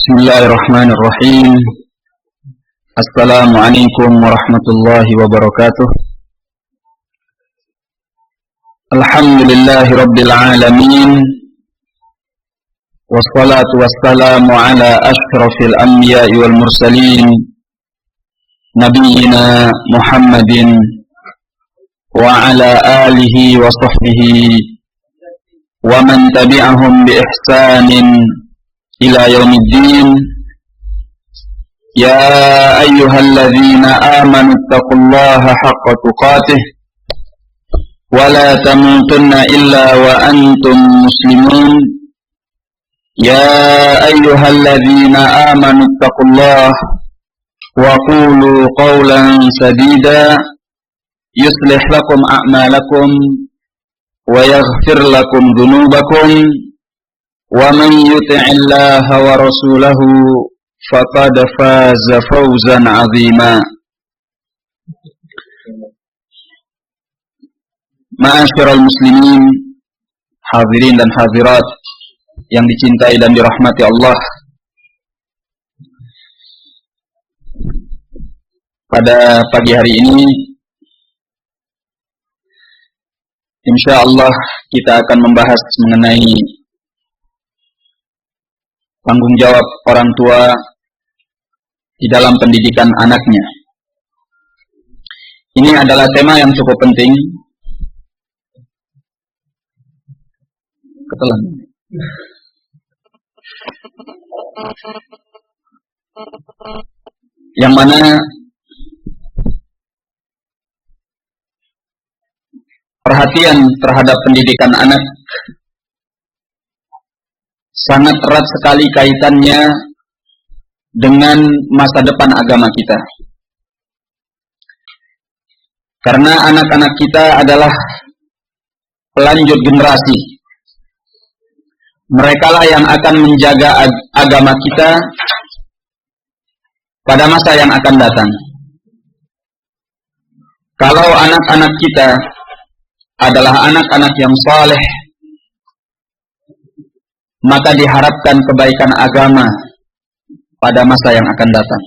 Bismillahirrahmanirrahim. Assalamualaikum warahmatullahi wabarakatuh. Alhamdulillahi rabbil alamin. Wassalatu wassalamu ala ashrafil anbiya'i wal mursalin, nabiyyina Muhammadin wa ala alihi wa sahbihi wa man tabi'ahum bi ihsanin ila yaumiddin. Ya ayyuhalladzina amanu taqullaha haqqa tuqatih wa la tamutunna illa wa antum muslimun. Ya ayyuhalladzina amanu taqullaha wa qulu qawlan sadida yuslih lakum a'malakum wa yaghfir lakum dhunubakum. Wa man yuti'illaha wa rasulahu faqad faza fawzan 'azima. Ma'asyiral muslimin, hadirin dan hadirat yang dicintai dan dirahmati Allah. Pada pagi hari ini insyaallah kita akan membahas mengenai tanggung jawab orang tua di dalam pendidikan anaknya. Ini adalah tema yang cukup penting. Ketelan. Yang mana perhatian terhadap pendidikan anak sangat erat sekali kaitannya dengan masa depan agama kita. Karena anak-anak kita adalah pelanjut generasi. Mereka lah yang akan menjaga agama kita pada masa yang akan datang. Kalau anak-anak kita adalah anak-anak yang saleh, maka diharapkan kebaikan agama pada masa yang akan datang.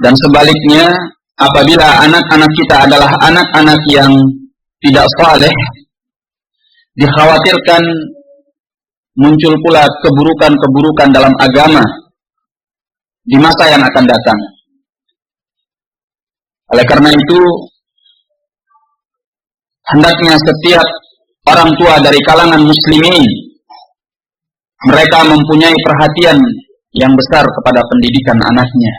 Dan sebaliknya, apabila anak-anak kita adalah anak-anak yang tidak saleh, dikhawatirkan muncul pula keburukan-keburukan dalam agama di masa yang akan datang. Oleh karena itu, hendaknya setiap orang tua dari kalangan muslimin, mereka mempunyai perhatian yang besar kepada pendidikan anaknya.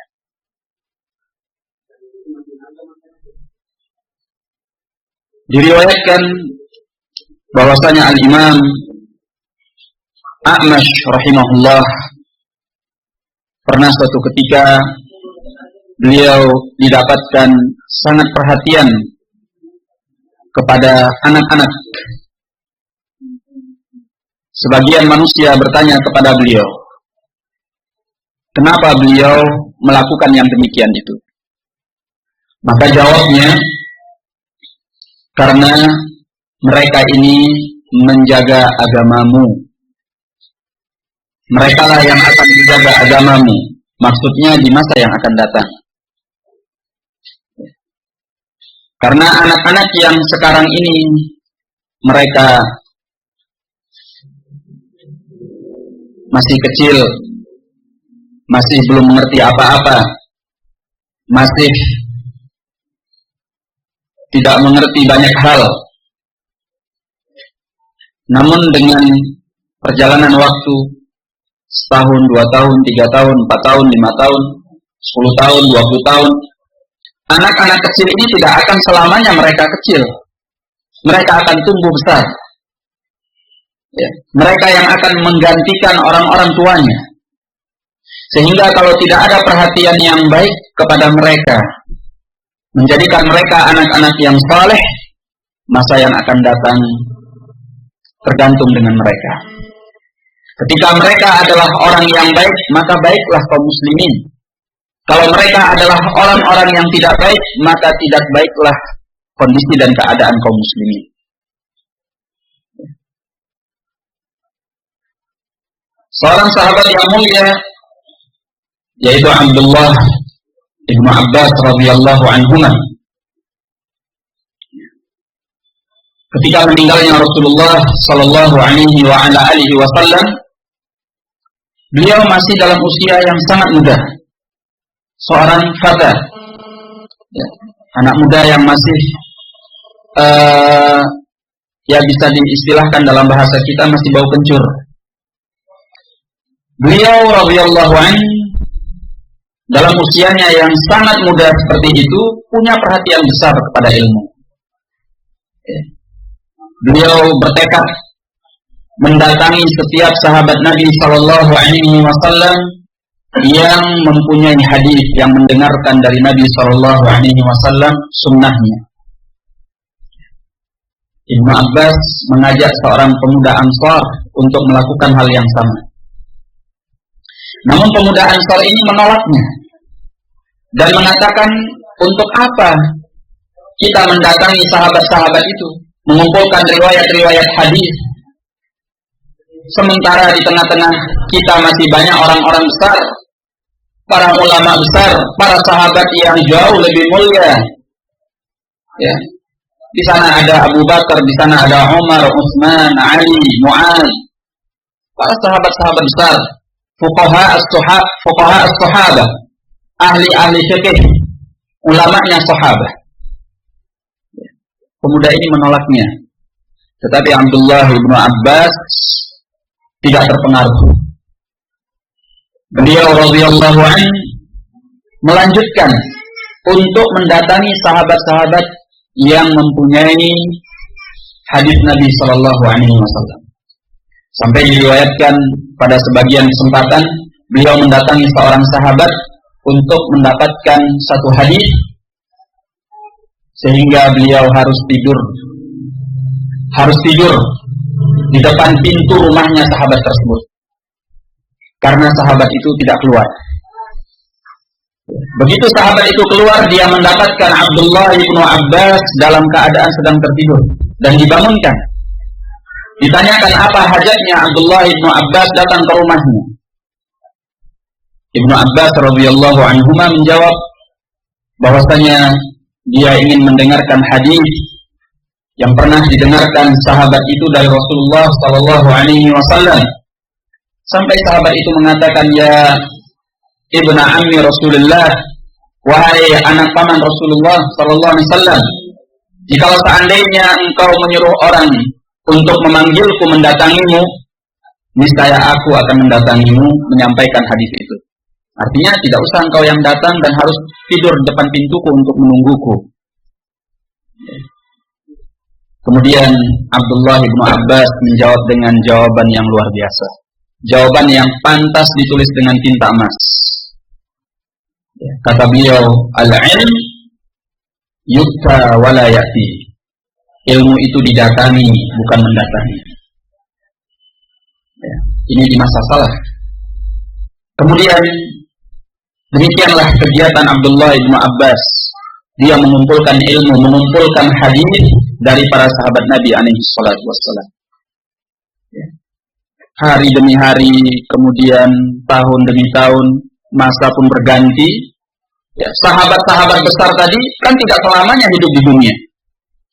Diriwayatkan bahwasanya Al-Imam A'mash rahimahullah pernah suatu ketika beliau didapatkan sangat perhatian kepada anak-anak. Sebagian manusia bertanya kepada beliau, kenapa beliau melakukan yang demikian itu? Maka jawabnya, karena mereka ini menjaga agamamu. Mereka lah yang akan menjaga agamamu. Maksudnya di masa yang akan datang. Karena anak-anak yang sekarang ini mereka masih kecil, masih belum mengerti apa-apa, masih tidak mengerti banyak hal. Namun dengan perjalanan waktu, setahun, 2 tahun, 3 tahun, 4 tahun, 5 tahun, 10 tahun, 20 tahun, anak-anak kecil ini tidak akan selamanya mereka kecil. Mereka akan tumbuh besar. Ya, mereka yang akan menggantikan orang-orang tuanya. Sehingga kalau tidak ada perhatian yang baik kepada mereka, menjadikan mereka anak-anak yang saleh, masa yang akan datang tergantung dengan mereka. Ketika mereka adalah orang yang baik, maka baiklah kaum muslimin. Kalau mereka adalah orang-orang yang tidak baik, maka tidak baiklah kondisi dan keadaan kaum muslimin. seorang sahabat yang mulia, yaitu Abdullah ibnu Abbas radhiyallahu anhuma. Ketika meninggalnya Rasulullah sallallahu alaihi wa ala alihi wasallam, beliau masih dalam usia yang sangat muda, seorang fata, anak muda yang masih ya bisa diistilahkan dalam bahasa kita masih bau kencur. Beliau radhiyallahu anhu dalam usianya yang sangat muda seperti itu punya perhatian besar kepada ilmu. Beliau bertekad mendatangi setiap sahabat Nabi sallallahu alaihi wasallam yang mempunyai hadis, yang mendengarkan dari Nabi sallallahu alaihi wasallam sunnahnya. Ibnu Abbas mengajak seorang pemuda Ansar untuk melakukan hal yang sama. Namun pemuda Ansar ini menolaknya dan mengatakan, untuk apa kita mendatangi sahabat-sahabat itu, mengumpulkan riwayat-riwayat hadis, sementara di tengah-tengah kita masih banyak orang-orang besar, para ulama besar, para sahabat yang jauh lebih mulia. Ya. Di sana ada Abu Bakar, di sana ada Umar, Utsman, Ali, Mu'adz, para sahabat-sahabat besar, fuqaha as-sahabah, ahli-ahli fikih, ulamanya sahabat. Pemuda ini menolaknya, tetapi Abdullah ibnu Abbas tidak terpengaruh. Beliau radhiyallahu anhu melanjutkan untuk mendatangi sahabat-sahabat yang mempunyai hadis Nabi sallallahu alaihi wasallam. Sampai diriwayatkan pada sebagian kesempatan beliau mendatangi seorang sahabat untuk mendapatkan satu hadis, sehingga beliau harus tidur di depan pintu rumahnya sahabat tersebut, karena sahabat itu tidak keluar. Begitu sahabat itu keluar, dia mendapatkan Abdullah ibnu Abbas dalam keadaan sedang tertidur dan dibangunkan. Ditanyakan apa hajatnya Abdullah ibnu Abbas datang ke rumahnya. Ibnu Abbas radhiyallahu anhuma menjawab bahwasanya dia ingin mendengarkan hadis yang pernah didengarkan sahabat itu dari Rasulullah sallallahu alaihi wasallam. Sampai sahabat itu mengatakan, ya ibnu ammi Rasulullah, wahai anak paman Rasulullah sallallahu alaihi wasallam, jika seandainya engkau menyuruh orang untuk memanggilku mendatangimu, niscaya aku akan mendatangimu menyampaikan hadis itu. Artinya tidak usah engkau yang datang dan harus tidur di depan pintuku untuk menungguku. Kemudian Abdullah ibnu Abbas menjawab dengan jawaban yang luar biasa, jawaban yang pantas ditulis dengan tinta emas. Kata beliau, al-ilm yukta wala ya'ti. Ilmu itu didatangi, bukan mendatangi. Ini di masa salaf. Kemudian demikianlah kegiatan Abdullah ibnu Abbas. Dia mengumpulkan ilmu, mengumpulkan hadis dari para sahabat Nabi alaihi salatu wassalam. Hari demi hari, kemudian tahun demi tahun, masa pun berganti. Sahabat-sahabat besar tadi kan tidak selamanya hidup di dunia.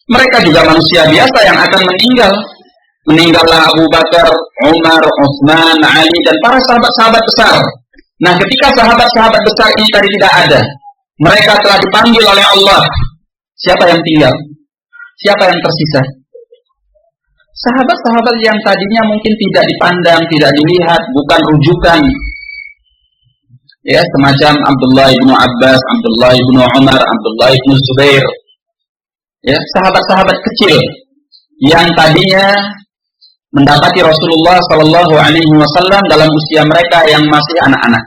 Mereka juga manusia biasa yang akan meninggal. Meninggallah Abu Bakar, Umar, Utsman, Ali, dan para sahabat-sahabat besar. Nah, ketika sahabat-sahabat besar ini tadi tidak ada, mereka telah dipanggil oleh Allah. Siapa yang tinggal? Siapa yang tersisa? Sahabat-sahabat yang tadinya mungkin tidak dipandang, tidak dilihat, bukan rujukan. Ya, semacam Abdullah ibnu Abbas, Abdullah ibnu Umar, Abdullah ibnu Zubair. Ya, sahabat-sahabat kecil yang tadinya mendapati Rasulullah sallallahu alaihi wasallam dalam usia mereka yang masih anak-anak.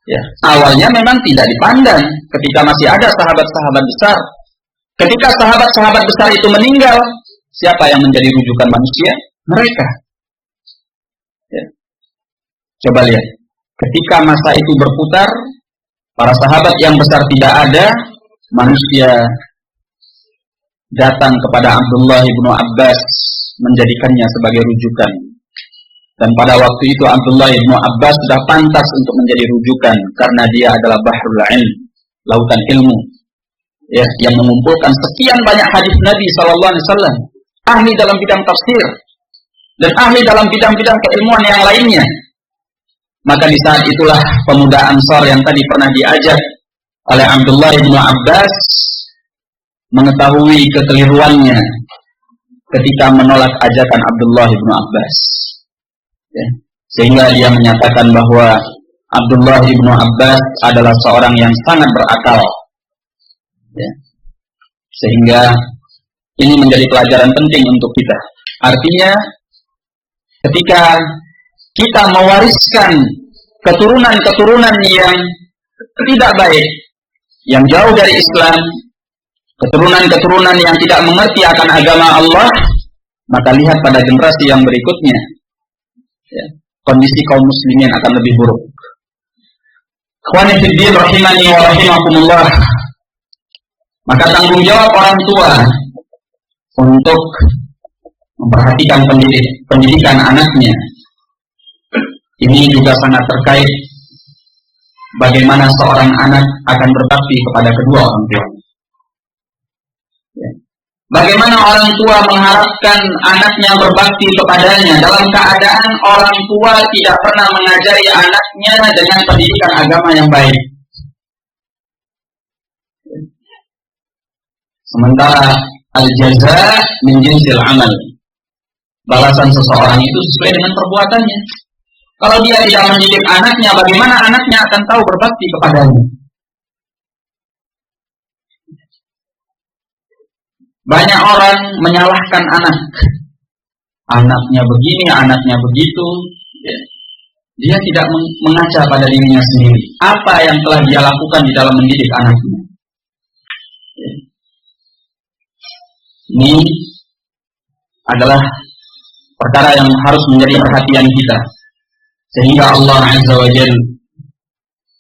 Ya, awalnya memang tidak dipandang ketika masih ada sahabat-sahabat besar. Ketika sahabat-sahabat besar itu meninggal, siapa yang menjadi rujukan manusia? Mereka. Ya. Coba lihat, ketika masa itu berputar, para sahabat yang besar tidak ada, manusia datang kepada Abdullah ibnu Abbas menjadikannya sebagai rujukan. Dan pada waktu itu Abdullah bin Abbas sudah pantas untuk menjadi rujukan karena dia adalah bahrul ilm, lautan ilmu, ya, yang mengumpulkan sekian banyak hadis Nabi sallallahu alaihi wasallam, ahli dalam bidang tafsir dan ahli dalam bidang-bidang keilmuan yang lainnya. Maka di saat itulah pemuda Ansar yang tadi pernah diajak oleh Abdullah bin Abbas mengetahui kekeliruannya ketika menolak ajakan Abdullah bin Abbas. Ya. Sehingga dia menyatakan bahwa Abdullah bin Abbas adalah seorang yang sangat berakal. Ya. Sehingga ini menjadi pelajaran penting untuk kita. Artinya ketika kita mewariskan keturunan-keturunan yang tidak baik, yang jauh dari Islam, keturunan-keturunan yang tidak mengerti akan agama Allah, maka lihat pada generasi yang berikutnya, ya, kondisi kaum muslimin akan lebih buruk. Ikhwani fiddin rahimani wa rahimakumullah. Maka tanggung jawab orang tua untuk memperhatikan pendidikan anaknya ini juga sangat terkait bagaimana seorang anak akan berbakti kepada kedua orang tua. Bagaimana orang tua mengharapkan anaknya berbakti kepadanya dalam keadaan orang tua tidak pernah mengajari anaknya dengan pendidikan agama yang baik. Sementara al-jaza min jinsil amal. Balasan seseorang itu sesuai dengan perbuatannya. Kalau dia tidak mendidik anaknya, bagaimana anaknya akan tahu berbakti kepadanya? Banyak orang menyalahkan anak. Anaknya begini, anaknya begitu. Dia tidak mengaca pada dirinya sendiri. Apa yang telah dia lakukan di dalam mendidik anaknya? Ini adalah perkara yang harus menjadi perhatian kita. Sehingga Allah Azza wa Jalla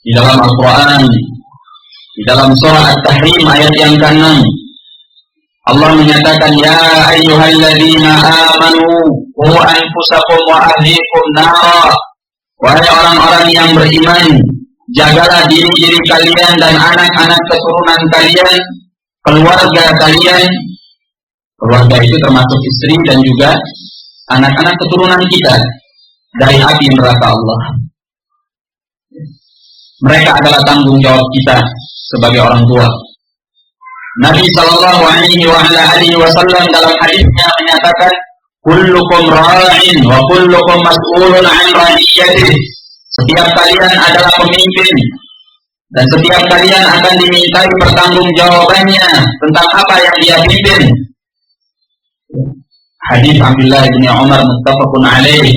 di dalam Al-Quran, di dalam surah At-Tahrim ayat yang ke-6, Allah menyatakan, Ya ayyuhalladzina amanu qu anfusakum wa ahlikum nara. Wahai orang-orang yang beriman, jagalah diri-diri kalian dan anak-anak keturunan kalian, keluarga kalian. Keluarga itu termasuk istri dan juga anak-anak keturunan kita dari api neraka Allah. Mereka adalah tanggung jawab kita sebagai orang tua. Nabi sallallahu alaihi wasallam dalam hadisnya menyatakan, kullukum ra'in wa kullukum mas'ulun 'an ra'iyatihi. Setiap kalian adalah pemimpin dan setiap kalian akan dimintai pertanggungjawabannya tentang apa yang dia pimpin. Hadis Abdullah bin Umar muttafaqun alaih,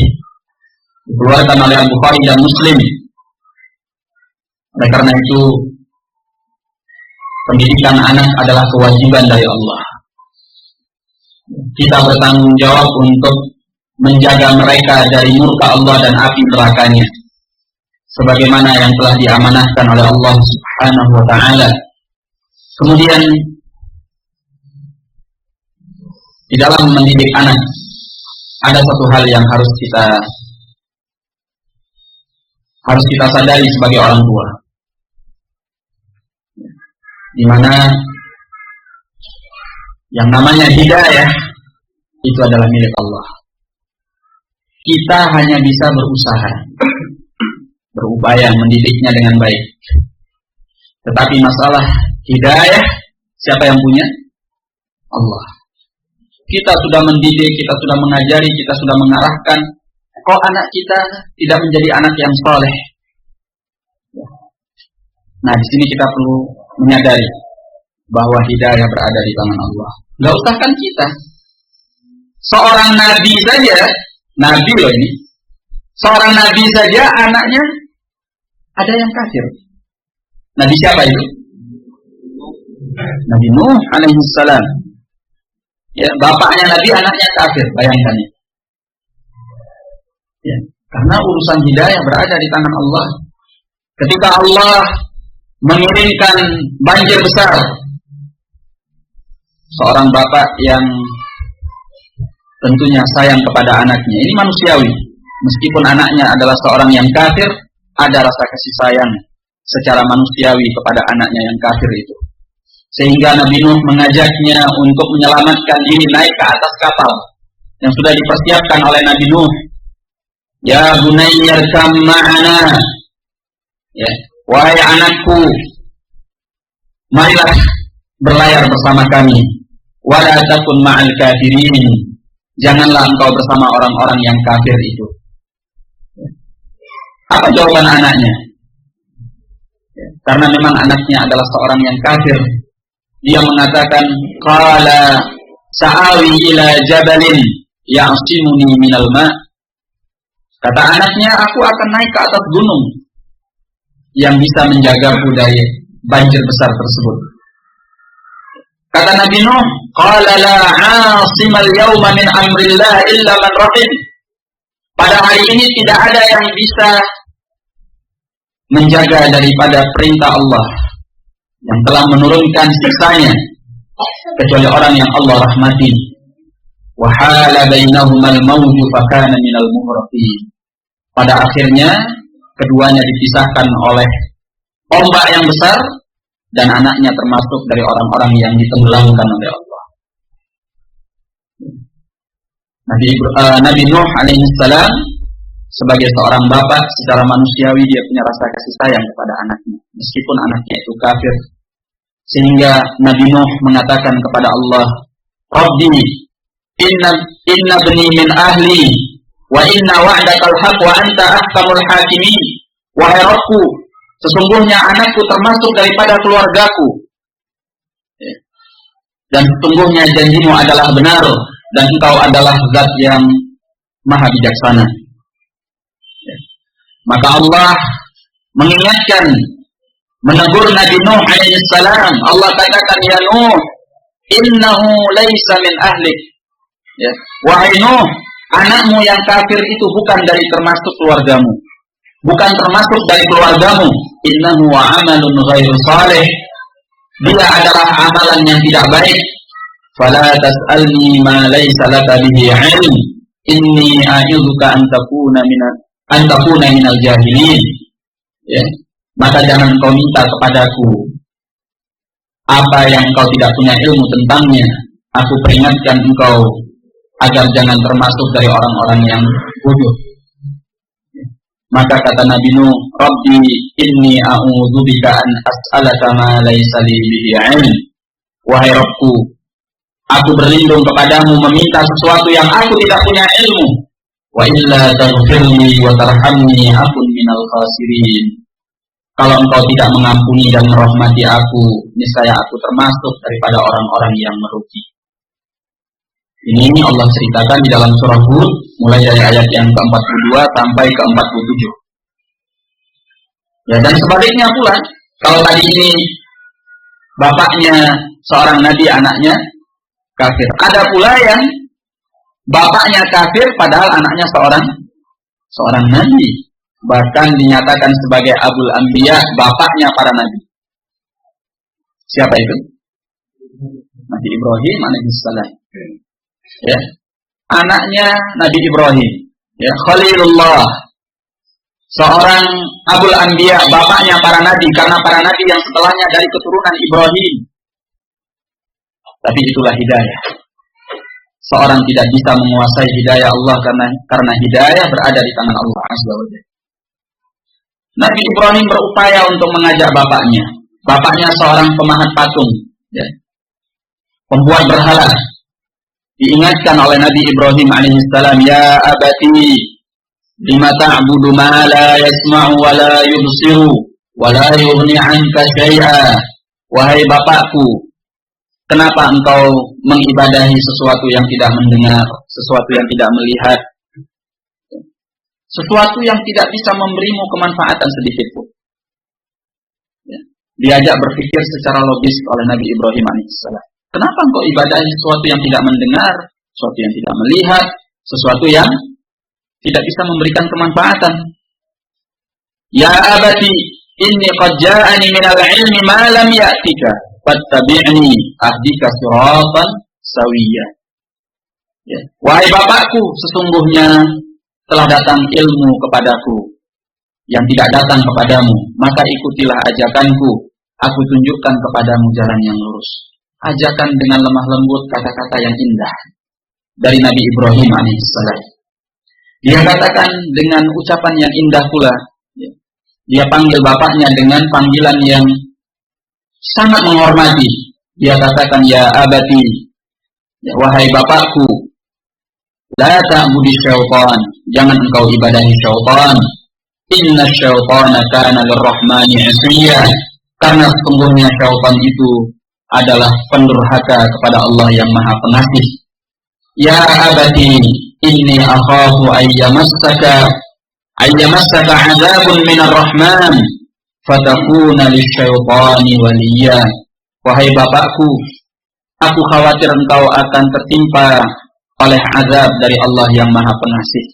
dikeluarkan oleh Al-Bukhari dan Muslim. Oleh karena itu, pendidikan anak adalah kewajiban dari Allah. Kita bertanggung jawab untuk menjaga mereka dari murka Allah dan api nerakanya, sebagaimana yang telah diamanahkan oleh Allah Subhanahu wa Ta'ala. Kemudian di dalam mendidik anak ada satu hal yang harus kita sadari sebagai orang tua, di mana yang namanya hidayah itu adalah milik Allah. Kita hanya bisa berusaha, berupaya mendidiknya dengan baik. Tetapi masalah hidayah, siapa yang punya? Allah. Kita sudah mendidik, kita sudah mengajari, kita sudah mengarahkan. Kok anak kita tidak menjadi anak yang saleh? Nah, di sini kita perlu menyadari bahwa hidayah berada di tangan Allah. Nggak usah kan kita. Seorang nabi saja, nabi loh ini. Seorang nabi saja anaknya ada yang kafir. Nabi siapa itu? Nabi Nuh alaihi salam. Ya, bapaknya Nabi, anaknya kafir, bayangkan ya. Ya, karena urusan hidayah berada di tangan Allah. Ketika Allah mengirimkan banjir besar, seorang bapak yang tentunya sayang kepada anaknya, ini manusiawi, Meskipun anaknya adalah seorang yang kafir, ada rasa kasih sayang secara manusiawi kepada anaknya yang kafir itu. Sehingga Nabi Nuh mengajaknya untuk menyelamatkan diri naik ke atas kapal yang sudah dipersiapkan oleh Nabi Nuh. Ya bunayya irkam ma'ana. Ya, wahai anakku, marilah berlayar bersama kami. Wala takun ma'al kafirin. Janganlah engkau bersama orang-orang yang kafir itu. Apa jawaban anaknya? Karena memang anaknya adalah seorang yang kafir. Dia mengatakan, qala sa'awi ila jabalin ya'simuni minal ma'. Kata anaknya, aku akan naik ke atas gunung yang bisa menjagaku dari banjir besar tersebut. Kata Nabi Nuh, qala la 'asimal yawma min amrillah illa man rahim. Pada hari ini tidak ada yang bisa menjaga daripada perintah Allah yang telah menurunkan siksanya kecuali orang yang Allah rahmati. Wa hala bainahumal mawju fakana minal mughraqin. Pada akhirnya keduanya dipisahkan oleh ombak yang besar dan anaknya termasuk dari orang-orang yang ditenggelamkan oleh Allah. Nabi Nuh alaihissalam sebagai seorang bapak secara manusiawi dia punya rasa kasih sayang kepada anaknya meskipun anaknya itu kafir, sehingga Nabi Nuh mengatakan kepada Allah, Rabbi inna bni min ahli wa inna wa'dakal haq wa anta ahkamul hakimin. Wahai Rabbku, sesungguhnya anakku termasuk daripada keluargaku dan sesungguhnya janjimu adalah benar dan engkau adalah zat yang maha bijaksana. Maka Allah mengingatkan, menegur Nabi Nuh alaihissalam. Allah katakan, ya Nuh, innahu laisa min ahlik. Ya. Wahai Nuh, anakmu yang kafir itu bukan dari termasuk keluargamu, bukan termasuk dari keluargamu. Innahu amalun ghairu salih. Dia adalah amalan yang tidak baik. Fala tas'alni ma laisa laka bihi 'ilm. Inni a'idzuka an takuna minal jahilin. Ya. Maka jangan kau minta kepadaku apa yang kau tidak punya ilmu tentangnya. Aku peringatkan engkau agar jangan termasuk dari orang-orang yang bodoh. Maka kata Nabi Nuh, Rabbi inni a'udzubika an as'alaka ma laysa li bihi 'ilm. Wahai Rabbku, aku berlindung kepadamu meminta sesuatu yang aku tidak punya ilmu. Wa illa taghfirli wa tarhamni akun minal khasirin. Kalau engkau tidak mengampuni dan merahmati aku, niscaya aku termasuk daripada orang-orang yang merugi. Ini Allah ceritakan di dalam surah Hud, mulai dari ayat yang ke-42 sampai ke-47. Ya, dan sebaliknya pula, kalau tadi ini bapaknya seorang nabi, anaknya kafir. Ada pula yang bapaknya kafir padahal anaknya seorang nabi. Bahkan dinyatakan sebagai Abul Anbiya, bapaknya para nabi. Siapa itu? Nabi Ibrahim alaihissalam. Ya, anaknya Nabi Ibrahim, ya, Khalilullah, seorang Abul Anbiya, bapaknya para nabi, karena para nabi yang setelahnya dari keturunan Ibrahim. Tapi itulah hidayah. Seorang tidak bisa menguasai hidayah Allah karena hidayah berada di tangan Allah Azza wa Jalla. Nabi Ibrahim berupaya untuk mengajak bapaknya. Bapaknya seorang pemahat patung, ya, pembuat berhala. Diingatkan oleh Nabi Ibrahim alaihissalam, ya abati lima ta'budu ma la yasma'u wa la yubsiru wa la yughni 'anka syai'a. Wahai bapakku, kenapa engkau mengibadahi sesuatu yang tidak mendengar, sesuatu yang tidak melihat, sesuatu yang tidak bisa memberimu kemanfaatan sedikit pun? Ya. Diajak berpikir secara logis oleh Nabi Ibrahim alaihissalam. Kenapa engkau ibadahi sesuatu yang tidak mendengar, sesuatu yang tidak melihat, sesuatu yang tidak bisa memberikan kemanfaatan? Ya abati, inni qad ja'ani minal ilmi ma lam ya'tika, fattabi'ni ahdika siratan sawiyya. Ya. Wahai bapakku, sesungguhnya telah datang ilmu kepadaku yang tidak datang kepadamu, maka ikutilah ajakanku, aku tunjukkan kepadamu jalan yang lurus. Ajakan dengan lemah lembut, kata-kata yang indah dari Nabi Ibrahim alaihissalam. Dia katakan dengan ucapan yang indah pula. Dia panggil bapaknya dengan panggilan yang sangat menghormati. Dia katakan, ya abati, ya, wahai bapakku, la ta'budi syaitan, jangan engkau ibadahi syaitan. Inna syaitana kana lirrahmani 'asiyya, karena sesungguhnya syaitan itu adalah pendurhaka kepada Allah yang Maha Pengasih. Ya abati, inni akhafu ayyamassaka 'adzabun minar rahman fatakuna lisyaitani waliya. Wahai bapakku, aku khawatir engkau akan tertimpa oleh azab dari Allah yang Maha Pengasih,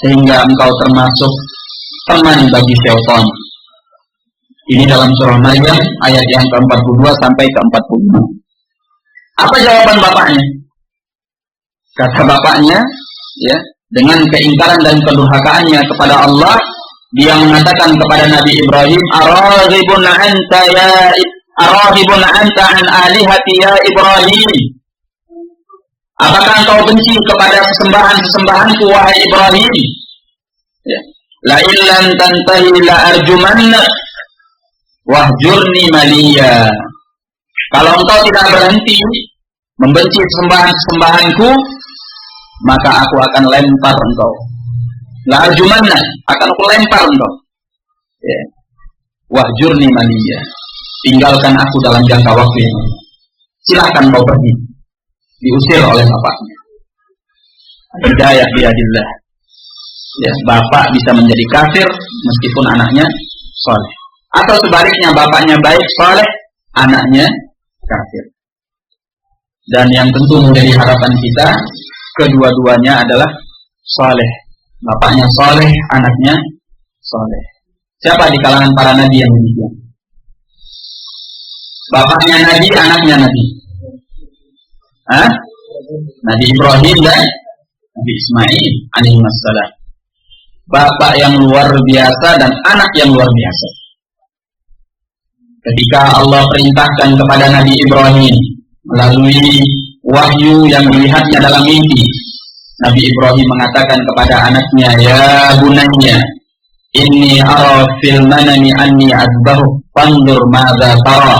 sehingga engkau termasuk teman bagi syaitan. Ini dalam surah Maryam ayat yang ke-42 sampai ke-45. Apa jawaban bapaknya? Kata bapaknya, ya, dengan keingkaran dan kedurhakaannya kepada Allah, dia mengatakan kepada Nabi Ibrahim, araghibun anta an alihati ya Ibrahim. Apakah engkau benci kepada sesembahan-sesembahanku, wahai Ibrahim? Ya. La illam tantahi la arjumannak wahjurni maliya. Kalau engkau tidak berhenti membenci sesembahan-sesembahanku, maka aku akan lempar engkau. La arjumannak, akan aku lempar engkau. Ya. Wahjurni maliya. Tinggalkan aku dalam jangka waktu ini. Silahkan kau pergi. Diusir oleh bapaknya. Hidayah biadillah. Ya, bapak bisa menjadi kafir meskipun anaknya soleh. Atau sebaliknya, bapaknya baik, soleh, anaknya kafir. Dan yang tentu menjadi harapan kita, kedua-duanya adalah soleh. Bapaknya soleh, anaknya soleh. Siapa di kalangan para nabi yang demikian? Bapaknya nabi, anaknya nabi. Nabi Ibrahim dan Nabi Ismail alaihissalam. Bapak yang luar biasa dan anak yang luar biasa. Ketika Allah perintahkan kepada Nabi Ibrahim melalui wahyu yang dilihatnya dalam mimpi, Nabi Ibrahim mengatakan kepada anaknya, ya bunayya, inni ara fil manami anni azbahu fandur madza tara.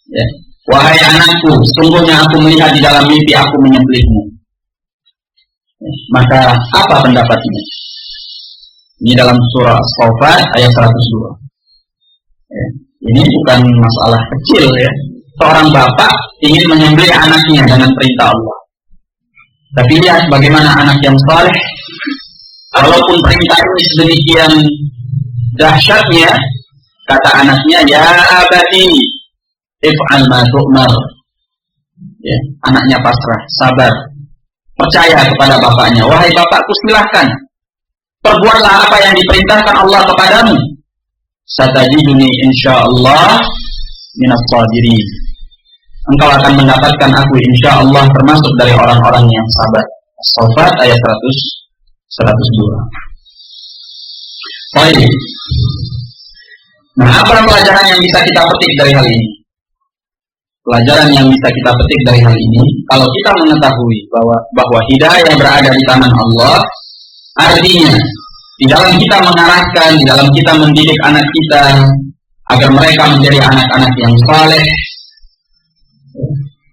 Ya. Wahai anakku, sungguhnya aku melihat di dalam mimpi aku menyembelihmu. Maka apa pendapatnya? Ini dalam surah As-Saffat ayat 102. Ya, ini bukan masalah kecil ya. Seorang bapak ingin menyembelih anaknya dengan perintah Allah. Tapi lihat bagaimana anak yang saleh. Walaupun perintah ini sedemikian dahsyatnya, kata anaknya, ya abati, if'al ma tu'mar. Ya, anaknya pasrah, sabar, percaya kepada bapaknya. Wahai bapakku, silahkan, perbuatlah apa yang diperintahkan Allah kepadamu. Satajiduni insyaallah minas sabirin. Engkau akan mendapatkan aku insyaallah termasuk dari orang-orang yang sabar. As-Saffat ayat 102. Baik. Nah, apa pelajaran yang bisa kita petik dari hal ini? Pelajaran yang bisa kita petik dari hal ini, kalau kita mengetahui bahwa hidayah berada di tangan Allah, artinya di dalam kita mengarahkan, di dalam kita mendidik anak kita agar mereka menjadi anak-anak yang saleh,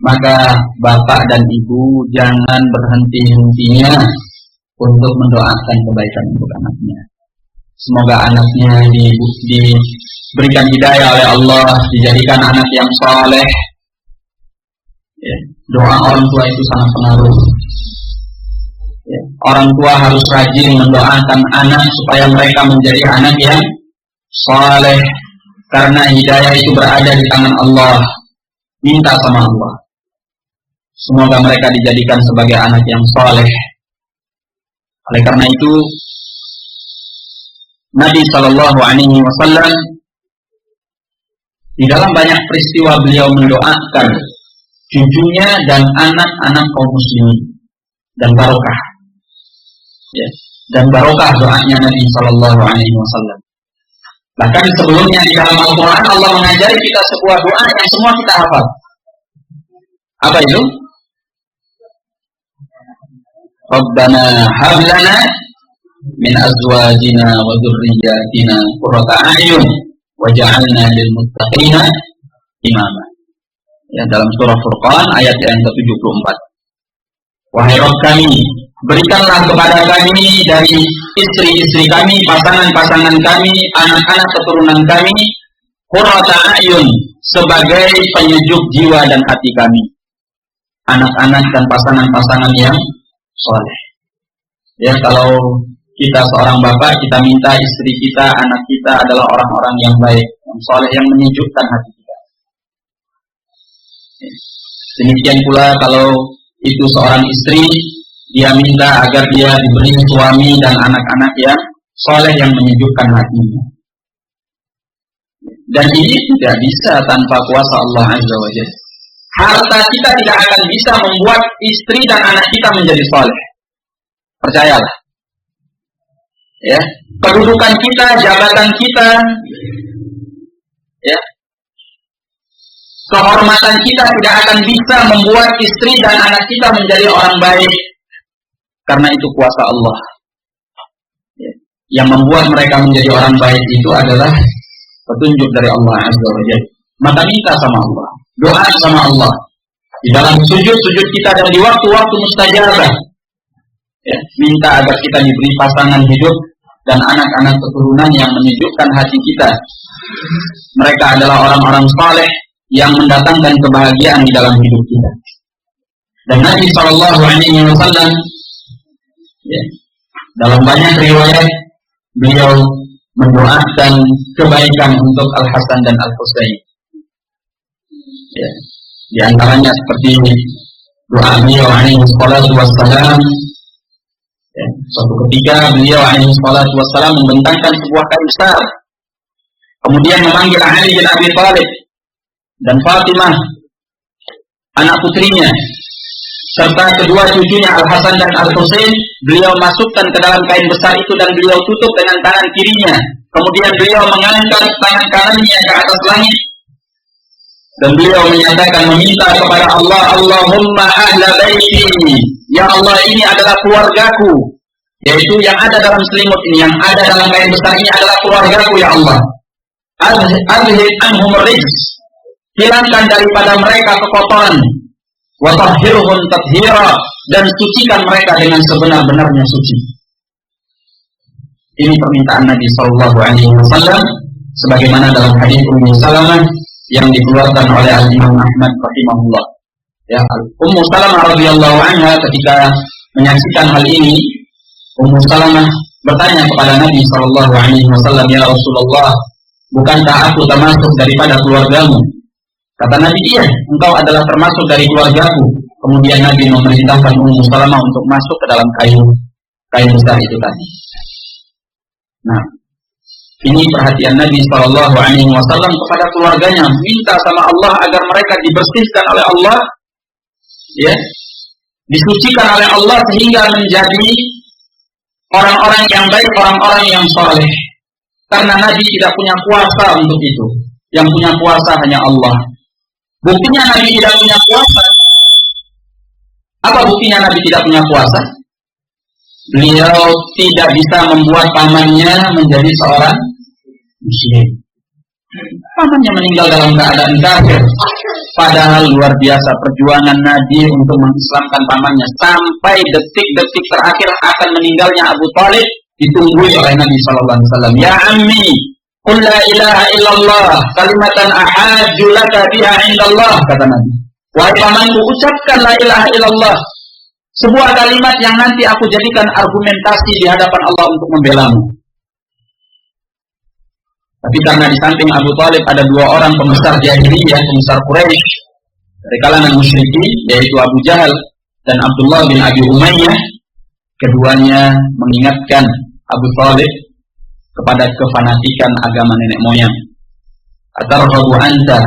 maka bapak dan ibu jangan berhenti-hentinya untuk mendoakan kebaikan untuk anaknya. Semoga anaknya diberikan hidayah oleh Allah, dijadikan anak yang saleh. Ya, doa orang tua itu sangat pengaruh. Ya, orang tua harus rajin mendoakan anak supaya mereka menjadi anak yang saleh, karena hidayah itu berada di tangan Allah. Minta sama Allah, semoga mereka dijadikan sebagai anak yang saleh. Oleh karena itu, Nabi Shallallahu Alaihi Wasallam di dalam banyak peristiwa beliau mendoakan cucunya dan anak-anak kaum muslimin dan barokah. Ya. Dan barokah doanya Nabi Shallallahu Alaihi Wasallam. Bahkan sebelumnya di dalam Al-Quran Allah mengajari kita sebuah doa yang semua kita hafal. Apa itu? Rabbana hab lana min azwajina wa dzurriyyatina qurrata a'yun waj'alna lil muttaqina imama. Ya, dalam surah Furqan ayat yang ke-74. Wahai Rabb kami, berikanlah kepada kami dari istri-istri kami, pasangan-pasangan kami, anak-anak keturunan kami, qurrata a'yun, sebagai penyejuk jiwa dan hati kami. Anak-anak dan pasangan-pasangan yang soleh. Ya, kalau kita seorang bapak, kita minta istri kita, anak kita adalah orang-orang yang baik, yang soleh, yang menyejukkan hati kita. Demikian pula kalau itu seorang istri, dia minta agar dia diberi suami dan anak-anak yang soleh, yang menyejukkan hatinya. Dan ini tidak bisa tanpa kuasa Allah Azza wa Jalla. Harta kita tidak akan bisa membuat istri dan anak kita menjadi soleh. Percayalah. Ya, kedudukan kita, jabatan kita, ya, kehormatan kita tidak akan bisa membuat istri dan anak kita menjadi orang baik. Karena itu kuasa Allah. Ya. Yang membuat mereka menjadi orang baik itu adalah petunjuk dari Allah Azza wa Jalla. Maka minta sama Allah, doa sama Allah di dalam sujud-sujud kita dan di waktu-waktu mustajabah. Ya, minta agar kita diberi pasangan hidup dan anak-anak keturunan yang menyejukkan hati kita. Mereka adalah orang-orang saleh yang mendatangkan kebahagiaan di dalam hidup kita. Dan Nabi Shallallahu Alaihi Wasallam, ya, dalam banyak riwayat beliau mendoakan kebaikan untuk Al Hasan dan Al Husain. Ya, di antaranya seperti doa beliau alaihi salatu wassalam. Ya, suatu ketika beliau alaihi salatu wassalam membentangkan sebuah kain besar, kemudian memanggil Ali bin Abi Thalib dan Fatimah, anak putrinya, serta kedua cucunya Al Hasan dan Al Husain. Beliau masukkan ke dalam kain besar itu dan beliau tutup dengan tangan kirinya. Kemudian beliau mengangkat tangan kanannya ke atas langit dan beliau menyatakan, meminta kepada Allah, Allahumma ahla baiti, ya Allah, ini adalah keluargaku, yaitu yang ada dalam selimut ini, yang ada dalam kain besar ini adalah keluargaku, ya Allah. Adhib anhum rijs, hilangkan daripada mereka kekotoran, wa tahhirhum tathhira, dan sucikan mereka dengan sebenar-benarnya suci. Ini permintaan Nabi sallallahu alaihi wasallam sebagaimana dalam hadis Ummu Salamah yang dikeluarkan oleh Al-Imam Ahmad rahimahullah. Ya, Ummu Salamah radhiyallahu anha ketika menyaksikan hal ini, Ummu Salamah bertanya kepada Nabi sallallahu alaihi wasallam, ya Rasulullah, bukankah aku termasuk daripada keluargamu? Kata Nabi, iya, engkau adalah termasuk dari keluargaku. Kemudian Nabi memerintahkan Ummu Salamah untuk masuk ke dalam kain besar itu tadi. Nah, ini perhatian Nabi Shallallahu Alaihi Wasallam kepada keluarganya, minta sama Allah agar mereka dibersihkan oleh Allah, ya, disucikan oleh Allah sehingga menjadi orang-orang yang baik, orang-orang yang soleh. Karena Nabi tidak punya kuasa untuk itu, yang punya kuasa hanya Allah. Buktinya Nabi tidak punya kuasa. Apa buktinya Nabi tidak punya kuasa? Beliau tidak bisa membuat pamannya menjadi seorang musyrik. Pamannya meninggal dalam keadaan kafir. Padahal luar biasa perjuangan Nabi untuk mengislamkan pamannya. Sampai detik-detik terakhir akan meninggalnya Abu Thalib ditunggui oleh Nabi SAW. Ya ammi, qul la ilaha illallah kalimatan ahajju laka biha indallah, kata Nabi. Wahai pamanku, ucapkan la ilaha illallah, sebuah kalimat yang nanti aku jadikan argumentasi di hadapan Allah untuk membelamu. Tapi karena di samping Abu Thalib ada dua orang pembesar jahiliyah, pembesar Quraisy dari kalangan musyrikin, yaitu Abu Jahal dan Abdullah bin Abi Umayyah, keduanya mengingatkan Abu Thalib kepada kefanatikan agama nenek moyang. Atarghabu anta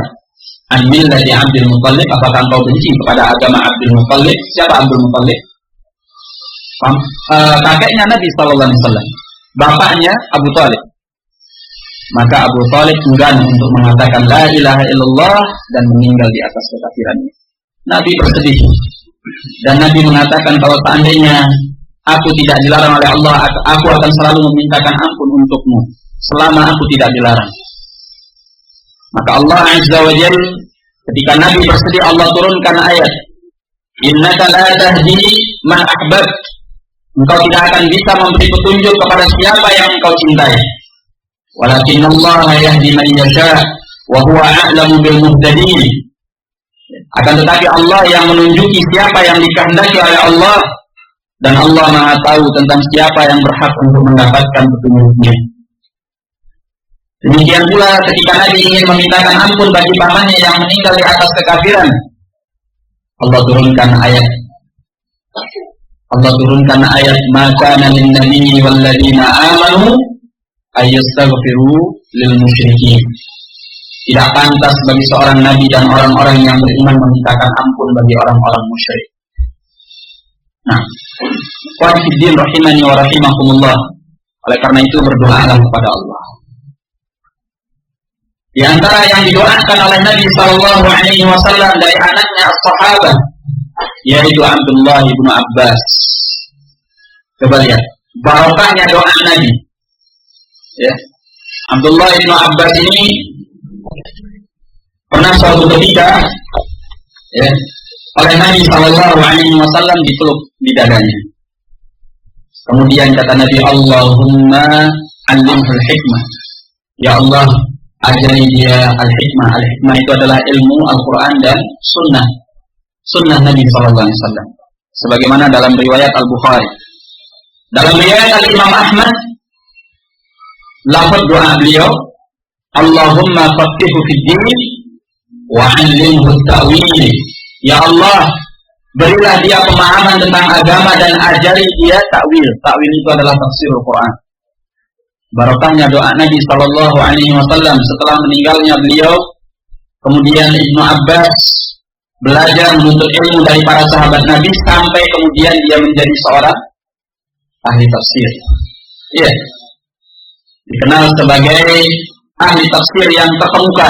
an millati Abdul Muthalib, apakah engkau benci kepada agama Abdul Muthalib? Siapa Abdul Muthalib? kakeknya Nabi sallallahu alaihi wasallam, bapaknya Abu Thalib. Maka Abu Thalib enggan untuk mengatakan la ilaha illallah dan meninggal di atas kekafirannya. Nabi bersedih dan Nabi mengatakan kalau seandainya aku tidak dilarang oleh Allah, aku akan selalu memintakan ampun untukmu selama aku tidak dilarang. Maka Allah Azza wa Jalla ketika Nabi bersedih, Allah turunkan ayat, innaka la tahdi man ahbab, engkau tidak akan bisa memberi petunjuk kepada siapa yang engkau cintai, walakinnallaha yahdi man yasha wa huwa a'lamu bil muhtadin, akan tetapi Allah yang menunjuki siapa yang dikehendaki oleh Allah, dan Allah Maha tahu tentang siapa yang berhak untuk mendapatkan petunjuknya. Demikian pula ketika Nabi ingin memintakan ampun bagi pamannya yang meninggal di atas kekafiran, Allah turunkan ayat maka lin nabiyyi wal ladzina amanu ayastaghfiru lil musyrikin. Tidak pantas bagi seorang nabi dan orang-orang yang beriman memintakan ampun bagi orang-orang musyrik. Nah, wa fiddin rahimani wa rahimakumullah. Oleh karena itu berdoalah kepada Allah. Di antara yang didoakan oleh Nabi sallallahu alaihi wasallam dari anaknya as-sahabat yaitu Abdullah bin Abbas. Coba lihat barokahnya doa Nabi. Ya. Abdullah bin Abbas ini pernah suatu ketika ya, oleh Nabi sallallahu alaihi wasallam dipeluk di dadanya. Kemudian kata Nabi, Allahumma allimhul hikmah. Ya Allah, ajari dia al-hikmah. Al-hikmah itu adalah ilmu Al-Quran dan sunnah Nabi sallallahu alaihi wasallam. Sebagaimana dalam riwayat Al-Bukhari. Dalam riwayat Al-Imam Ahmad, lafaz doa beliau, Allahumma faqihhu fid-din wa 'allimhu at-ta'wil. Ya Allah, berilah dia pemahaman tentang agama dan ajari dia ta'wil. Ta'wil itu adalah tafsir Al-Quran. Barokahnya doa Nabi sallallahu alaihi wasallam setelah meninggalnya beliau, kemudian Ibnu Abbas belajar menuntut ilmu dari para sahabat Nabi sampai kemudian dia menjadi seorang ahli tafsir. Iya. Dikenal sebagai ahli tafsir yang terkemuka.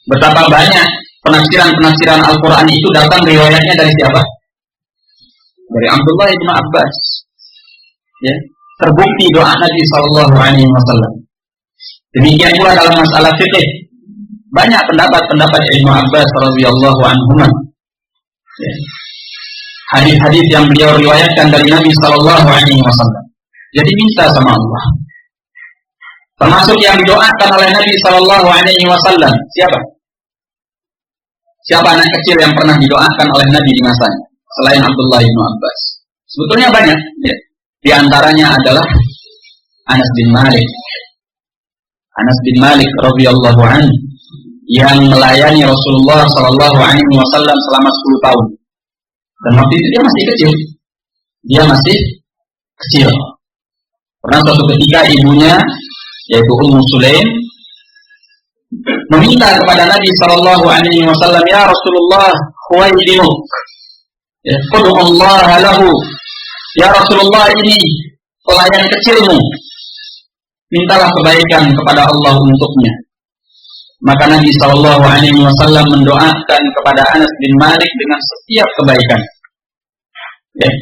Betapa banyak penafsiran Al-Quran itu datang riwayatnya dari siapa? Dari Abdullah bin Abbas. Ya. Terbukti doa Nabi sallallahu alaihi wasallam. Demikian pula dalam masalah fikih banyak pendapat Ibnu Abbas radhiyallahu anhu. Ya. Hadis-hadis yang beliau riwayatkan dari Nabi sallallahu alaihi wasallam. Jadi minta sama Allah. Termasuk yang didoakan oleh Nabi sallallahu alaihi wasallam. Siapa anak kecil yang pernah didoakan oleh Nabi di masanya selain Abdullah bin Abbas? Sebetulnya banyak, ya. Di antaranya adalah Anas bin Malik. Anas bin Malik radhiyallahu anhu yang melayani Rasulullah sallallahu alaihi wasallam selama 10 tahun. Dan waktu itu dia masih kecil. Pernah suatu ketika ibunya yaitu Ummu Sulaim meminta kepada Nabi sallallahu alaihi wasallam, ya Rasulullah, khuwailimuk. Ya, qul Allah lahu. Ya Rasulullah, ini pelayan kecilmu, mintalah kebaikan kepada Allah untuknya. Maka Nabi sallallahu alaihi wasallam mendoakan kepada Anas bin Malik dengan setiap kebaikan. Ya.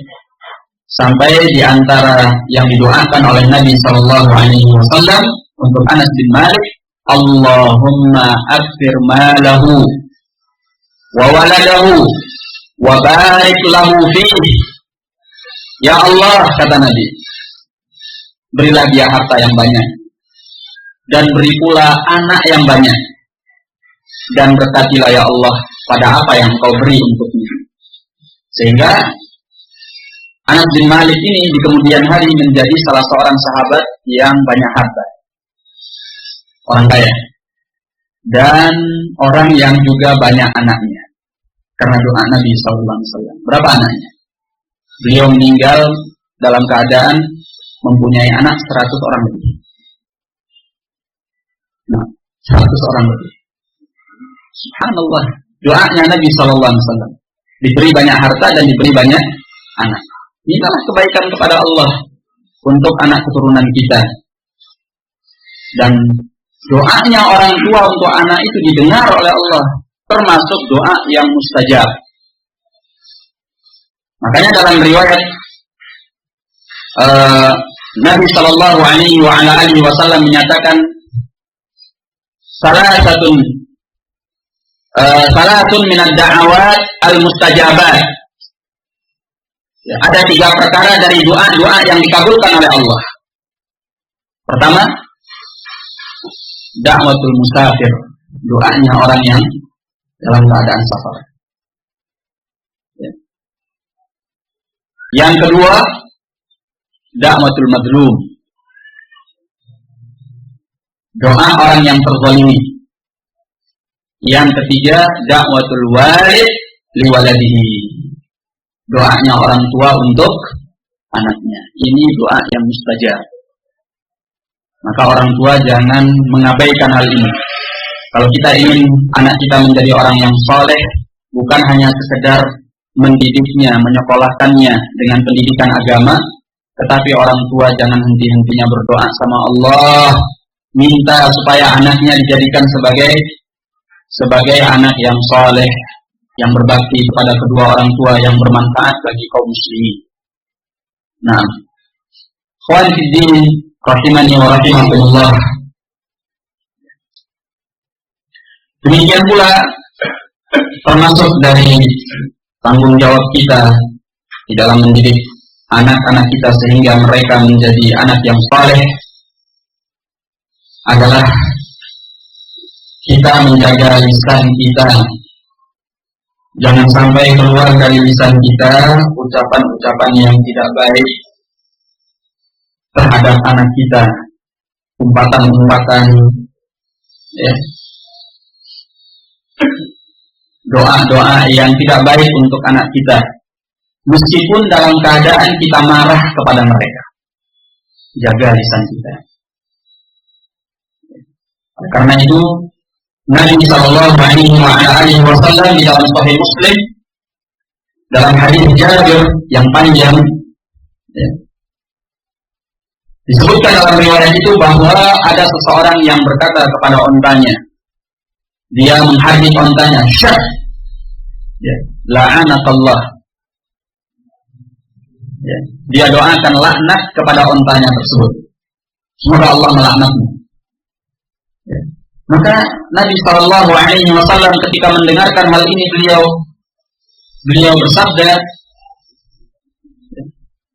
Sampai di antara yang didoakan oleh Nabi sallallahu alaihi wasallam untuk Anas bin Malik, Allahumma akfir malahu wa waladahu wa barik lahu fihi. Ya Allah, kata Nabi, berilah dia harta yang banyak dan beri pula anak yang banyak, dan berkatilah ya Allah pada apa yang Kau beri untuknya. Sehingga Anas bin Malik ini di kemudian hari menjadi salah seorang sahabat yang banyak harta, orang kaya, dan orang yang juga banyak anaknya karena doa Nabi SAW. Berapa anaknya? Beliau meninggal dalam keadaan mempunyai anak 100 orang lebih. Nah, 100 orang lebih. Subhanallah, doanya Nabi SAW. Diberi banyak harta dan diberi banyak anak. Mintalah kebaikan kepada Allah untuk anak keturunan kita. Dan doanya orang tua untuk anak itu didengar oleh Allah, termasuk doa yang mustajab. Makanya dalam riwayat Nabi Shallallahu Alaihi Wasallam menyatakan salatun minad da'awat al-mustajabat. Ya, ada 3 perkara dari doa-doa yang dikabulkan oleh Allah. Pertama, da'watul musafir, doanya orang yang dalam keadaan safar. Ya. Yang kedua, da'watul madlum, doa orang yang terzalimi. Yang ketiga, da'watul walid liwaladihi, doanya orang tua untuk anaknya. Ini doa yang mustajab. Maka orang tua jangan mengabaikan hal ini. Kalau kita ingin anak kita menjadi orang yang soleh, bukan hanya sekedar mendidiknya, menyekolahkannya dengan pendidikan agama, tetapi orang tua jangan henti-hentinya berdoa sama Allah, minta supaya anaknya dijadikan sebagai anak yang soleh, yang berbakti kepada kedua orang tua, yang bermanfaat bagi kaum muslimin. Nah, ikhwan fiddin rahimani wa rahimakumullah. Demikian pula termasuk dari tanggung jawab kita di dalam mendidik anak-anak kita sehingga mereka menjadi anak yang saleh adalah kita menjaga lisan kita. Jangan sampai keluar dari lisan kita ucapan-ucapan yang tidak baik terhadap anak kita, umpatan-umpatan, ya, doa-doa yang tidak baik untuk anak kita, meskipun dalam keadaan kita marah kepada mereka. Jaga lisan kita. Karena itu Nabi Sallallahu Alaihi Wasallam di dalam Sahih Muslim dalam hadis Jabir yang panjang, ya, disebutkan dalam riwayat itu bahwa ada seseorang yang berkata kepada ontanya, dia menghardik ontanya, syah, ya, la'anakallah, ya, dia doakan laknat kepada ontanya tersebut, semoga Allah melaknatmu. Ya. Maka Nabi Sallallahu Alaihi Wasallam ketika mendengarkan hal ini beliau bersabda,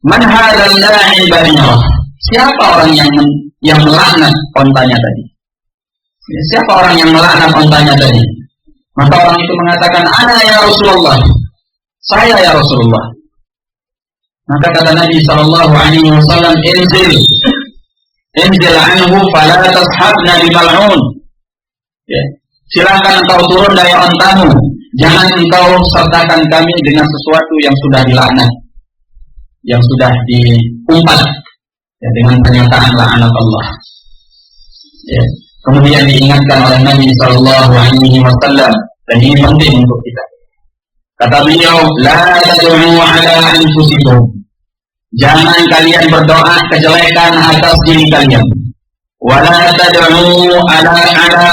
man hadzal la'in bariyah, siapa orang yang melaknat ontanya tadi? Ya, siapa orang yang melaknat ontanya tadi? Maka orang itu mengatakan, ana ya Rasulullah, saya ya Rasulullah. Maka kata Nabi Sallallahu Alaihi Wasallam, inzil anhu fala tashabna bimal'un. Ya, silakan engkau turun dari ontamu, jangan engkau sertakan kami dengan sesuatu yang sudah dilaknat, yang sudah diumpat, ya, dengan pernyataan laknat Allah. Ya. Kemudian diingatkan oleh Nabi Sallallahu Alaihi Wasallam, dan ini penting untuk kita. Kata beliau, la tad'u ala anfusikum, jangan kalian berdoa kejelekan atas diri kalian. Wala tad'u ala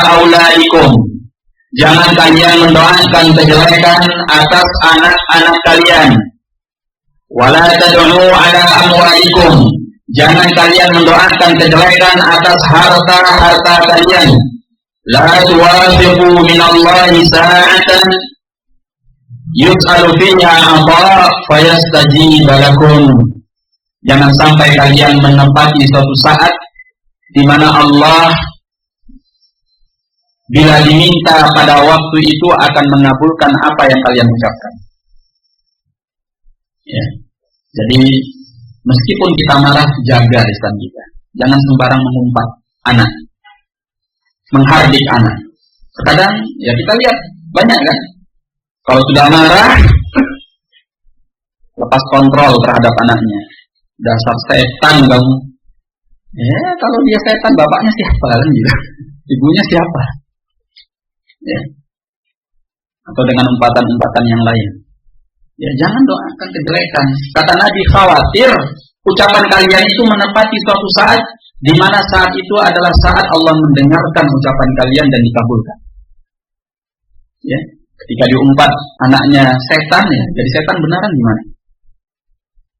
auladikum, jangan kalian mendoakan kejelekan atas anak-anak kalian. Wala tad'u ala amwalikum, jangan kalian mendoakan kejelekan atas harta-harta kalian. La tuwafiqu minallahi sa'atan yus'alu fiha 'ata fayastajib lakum, jangan sampai kalian menempati suatu saat di mana Allah bila diminta pada waktu itu akan mengabulkan apa yang kalian ucapkan. Ya. Jadi meskipun kita marah, jaga lisan kita. Jangan sembarang mengumpat anak, menghardik anak. Terkadang ya kita lihat banyak kan, kalau sudah marah lepas kontrol terhadap anaknya. Dasar setan kamu. Ya, kalau dia setan, bapaknya siapa kan gitu. Ibunya siapa? Ya. Atau dengan umpatan-umpatan yang lain. Ya, jangan doakan kejelekan. Kata Nabi, khawatir ucapan kalian itu menepati suatu saat di mana saat itu adalah saat Allah mendengarkan ucapan kalian dan dikabulkan. Ya, ketika diumpat anaknya setan, ya, jadi setan beneran gimana?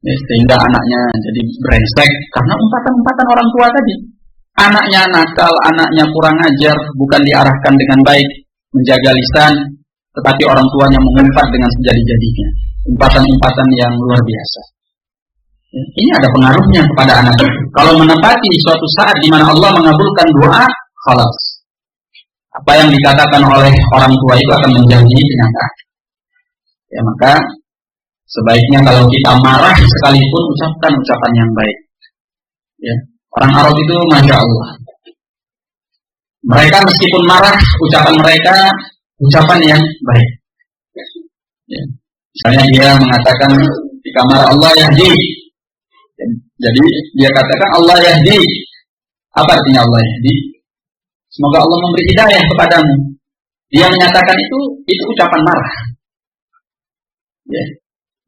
Ya, sehingga anaknya jadi brengsek karena umpatan-umpatan orang tua tadi. Anaknya nakal, anaknya kurang ajar, bukan diarahkan dengan baik, menjaga lisan, tetapi orang tuanya mengumpat dengan sejadi-jadinya. Umpatan-umpatan yang luar biasa. Ya, ini ada pengaruhnya kepada anak itu. Kalau menepati suatu saat di mana Allah mengabulkan doa, khalas. Apa yang dikatakan oleh orang tua itu akan menjadi kenyataan. Ya, maka sebaiknya kalau kita marah sekalipun ucapkan ucapan yang baik. Ya, orang Arab itu masya Allah. Mereka meskipun marah, ucapan mereka ucapan yang baik. Ya. Misalnya dia mengatakan di kamar Allah yahdi. Jadi dia katakan Allah yahdi. Apa artinya Allah yahdi? Semoga Allah memberi hidayah kepadamu. Dia menyatakan itu ucapan marah. Ya.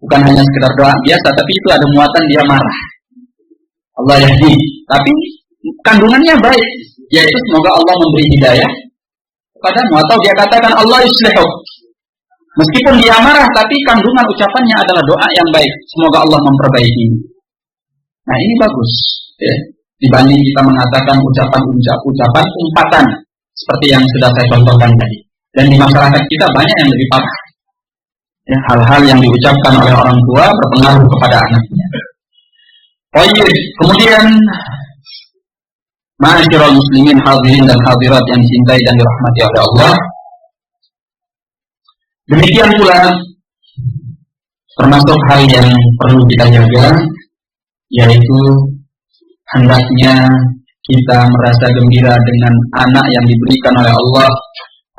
Bukan hanya sekedar doa biasa, tapi itu ada muatan dia marah. Allah yahdi. Tapi kandungannya baik, yaitu semoga Allah memberi hidayah kepadamu. Atau dia katakan Allah yuslihu. Meskipun dia marah, tapi kandungan ucapannya adalah doa yang baik. Semoga Allah memperbaiki. Nah, ini bagus. Ya. Dibanding kita mengatakan ucapan umpatan seperti yang sudah saya contohkan tadi. Dan di masyarakat kita banyak yang lebih parah. Ya, hal-hal yang diucapkan oleh orang tua berpengaruh kepada anaknya. Oh iya, kemudian ma'asyiral muslimin hadirin dan hadirat yang dicintai dan dirahmati oleh Allah. Demikian pula termasuk hal yang perlu kita jaga, yaitu hendaknya kita merasa gembira dengan anak yang diberikan oleh Allah,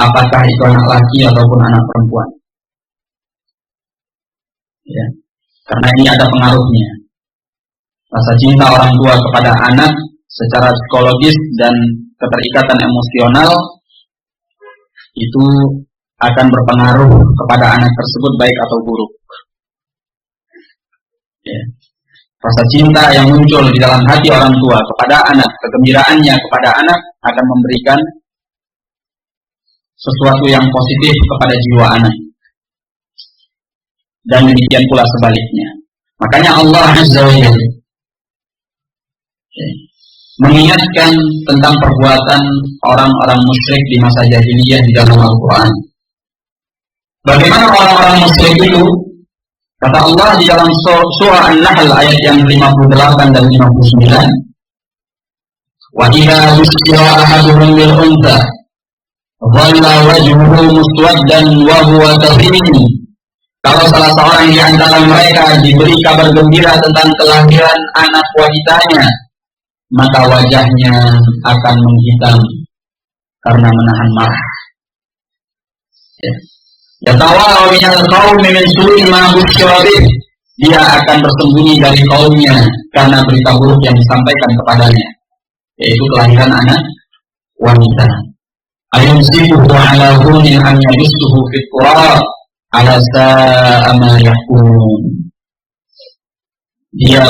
apakah itu anak laki ataupun anak perempuan. Ya, karena ini ada pengaruhnya. Rasa cinta orang tua kepada anak secara psikologis dan keterikatan emosional itu akan berpengaruh kepada anak tersebut baik atau buruk. Ya. Rasa cinta yang muncul di dalam hati orang tua kepada anak, kegembiraannya kepada anak akan memberikan sesuatu yang positif kepada jiwa anak. Dan demikian pula sebaliknya. Makanya Allah Azza wa Jalla mengingatkan tentang perbuatan orang-orang musyrik di masa jahiliyah di dalam Al-Quran. Bagaimana orang-orang musyrik itu? Kata Allah di dalam surah An-Nahl ayat yang 58 dan 59. Wa idza busyira ahaduhum bil untha dhalla wajhuhu muswaddan wa huwa kadhib. Kalau salah seorang di antara mereka diberi kabar gembira tentang kelahiran anak wanitanya, maka wajahnya akan menghitam karena menahan marah. Yatawara minal qaumi min su'i ma busyira bih. Dia akan bersembunyi dari kaumnya karena berita buruk yang disampaikan kepadanya, yaitu kelahiran anak wanita. Ayumsikuhu ala hunin an yadussuhu fit turab ala sa'a ma yahkum. Dia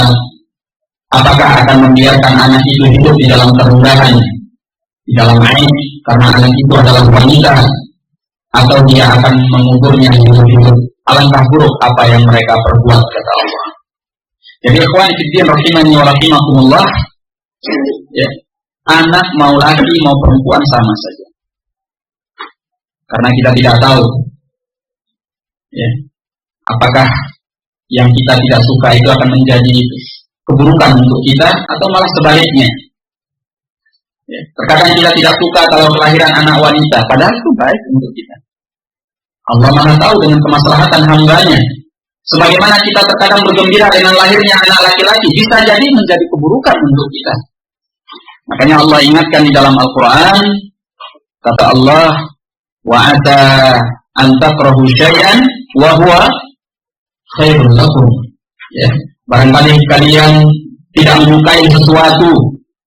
apakah akan membiarkan anak itu hidup di dalam kerendahan, di dalam aib karena anak itu adalah wanita, atau dia akan menguburnya hidup-hidup? Alangkah buruk apa yang mereka perbuat, kata Allah. Jadi ikhwan fillah rahimani wa rahimakumullah, ya, anak mau laki mau perempuan sama saja. Karena kita tidak tahu, ya, apakah yang kita tidak suka itu akan menjadi keburukan untuk kita atau malah sebaliknya. Ya, terkadang kita tidak suka kalau kelahiran anak wanita, padahal itu baik untuk kita. Allah Maha tahu dengan kemaslahatan hambanya. Sebagaimana kita terkadang bergembira dengan lahirnya anak laki-laki, bisa jadi menjadi keburukan untuk kita. Makanya Allah ingatkan di dalam Al-Quran, kata Allah, wa ata an takrahu syai'an wa huwa khairul lakum. Ya, barangkali kalian tidak menyukai sesuatu,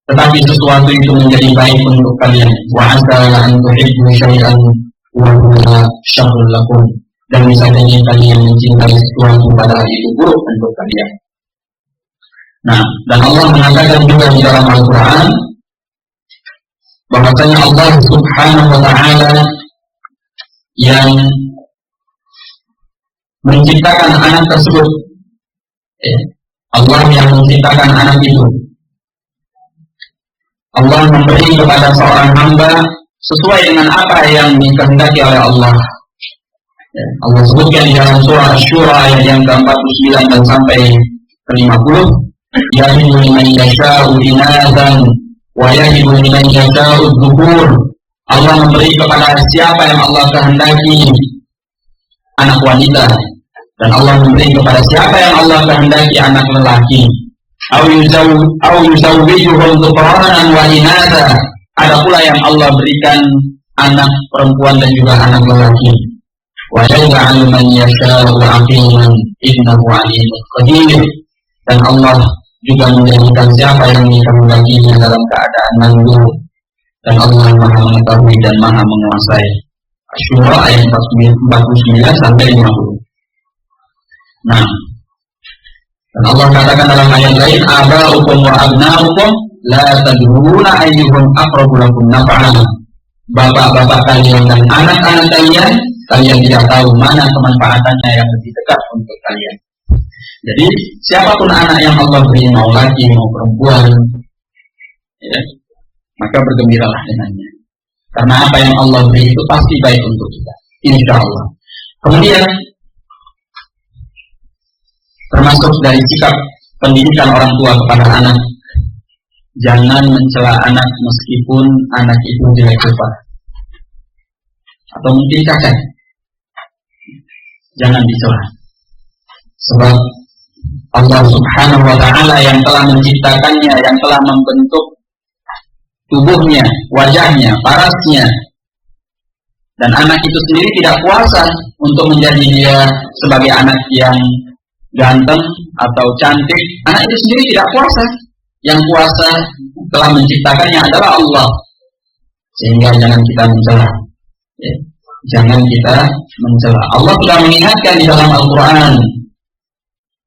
tetapi sesuatu itu menjadi baik untuk kalian. Wa asa an tuhibbu syai'an wa huwa syarrul lakum. dan bisa jadi kalian mencintai sesuatu padahal itu buruk untuk kalian. Nah, dan Allah mengatakan juga di dalam Al-Quran bahwasanya Allah Subhanahu wa Ta'ala yang menciptakan anak tersebut, Allah yang menciptakan anak itu. Allah memberi kepada seorang hamba sesuai dengan apa yang dikehendaki oleh Allah. Allah sebutkan di dalam surah Asy-Syura ayat yang ke-49 dan sampai ke-50, yahibu liman yasha'u inathan wa yahibu liman yasha'u dzukur. Allah memberi kepada siapa yang Allah kehendaki anak wanita, dan Allah memberi kepada siapa yang Allah kehendaki anak lelaki. Au yuzawwijuhum dhukranan wa inatha. Ada pula yang Allah berikan anak perempuan dan juga anak lelaki. Wa yaj'alu man yasha'u 'aqiman innahu 'alimun qadir. Dan Allah juga menjadikan siapa yang dikehendakinya dalam keadaan mandul, dan Allah Maha mengetahui dan Maha menguasai. Asy-Syura ayat 49 sampai 50. Nah, dan Allah katakan dalam ayat lain, aba'ukum wa abna'ukum la tadruna ayyuhum aqrabu lakum naf'an. Bapak-bapak kalian dan anak-anak kalian, kalian tidak tahu mana kemanfaatannya yang lebih dekat untuk kalian. Jadi siapapun anak yang Allah beri, mau laki mau perempuan, ya, maka bergembiralah dengannya. Karena apa yang Allah beri itu pasti baik untuk kita, insya Allah. Kemudian termasuk dari sikap pendidikan orang tua kepada anak, jangan mencela anak meskipun anak itu jelek rupa atau mungkin cacat. Jangan dicela, sebab Allah Subhanahu wa Ta'ala yang telah menciptakannya, yang telah membentuk tubuhnya, wajahnya, parasnya, dan anak itu sendiri tidak kuasa untuk menjadi dia sebagai anak yang ganteng atau cantik. Anak itu sendiri tidak kuasa. Yang kuasa telah menciptakannya adalah Allah. Sehingga jangan kita mencela, ya. Jangan kita mencela. Allah sudah mengingatkan di dalam Al-Quran,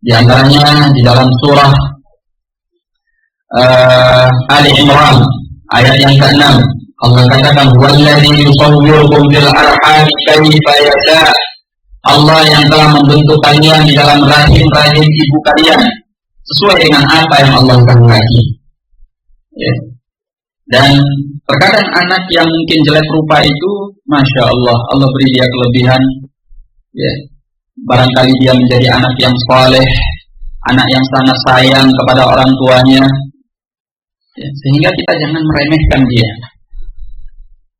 di antaranya di dalam surah Ali Imran ayat yang ke-6. Allah katakan, "Wallazi yusawwirukum fil arham kaifa yasha." Allah yang telah membentuk kalian di dalam rahim-rahim ibu kalian sesuai dengan apa yang Allah kehendaki. Ya. Dan terkadang anak yang mungkin jelek rupa itu, masya Allah, Allah beri dia kelebihan. Ya. Barangkali dia menjadi anak yang saleh, anak yang sangat sayang kepada orang tuanya. Ya. Sehingga kita jangan meremehkan dia.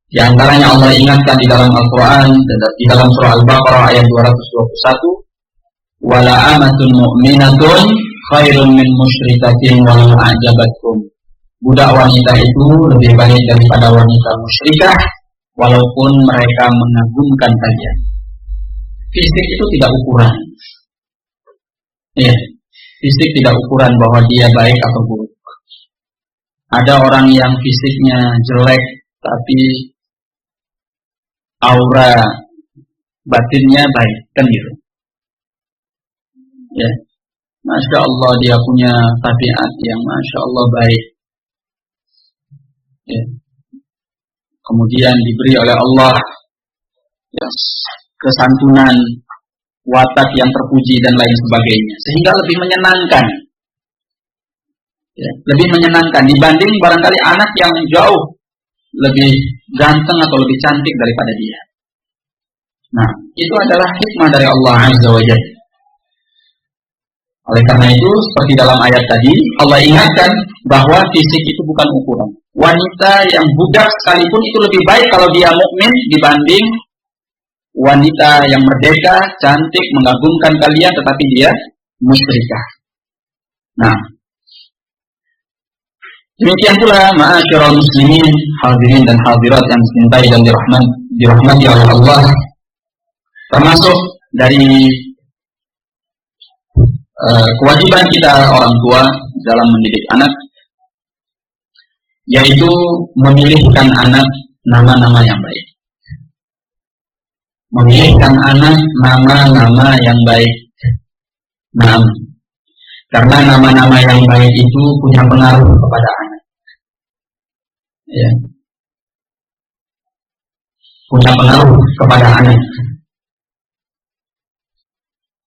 Di antaranya Allah ingatkan di dalam Al-Quran, di dalam surah Al-Baqarah ayat 221, "Wala amatun mu'minatun khairun min musyrikatin walau a'jabatkum." Budak wanita itu lebih baik daripada wanita musyrikah walaupun mereka mengagumkan kalian. Fisik itu tidak ukuran. Ya, fisik tidak ukuran bahwa dia baik atau buruk. Ada orang yang fisiknya jelek tapi aura batinnya baik, kan gitu. Ya, masya Allah dia punya tabiat yang masya Allah baik. Ya. Kemudian diberi oleh Allah ya, kesantunan, watak yang terpuji dan lain sebagainya, sehingga lebih menyenangkan. Ya, lebih menyenangkan dibanding barangkali anak yang jauh lebih ganteng atau lebih cantik daripada dia. Nah, itu adalah hikmah dari Allah Azza wa Jalla. Oleh karena itu, seperti dalam ayat tadi, Allah ingatkan bahwa fisik itu bukan ukuran. Wanita yang budak sekalipun itu lebih baik kalau dia mukmin dibanding wanita yang merdeka, cantik, mengagumkan kalian tetapi dia musyrikah. Nah, demikian pula ma'asyiral muslimin, hadirin dan hadirat yang dicintai dan dirahmati oleh Allah, termasuk dari kewajiban kita orang tua dalam mendidik anak, yaitu memilihkan anak nama-nama yang baik. memilihkan anak nama-nama yang baik. Nah, karena nama-nama yang baik itu punya pengaruh kepada anak. Ya. Punya pengaruh kepada anak.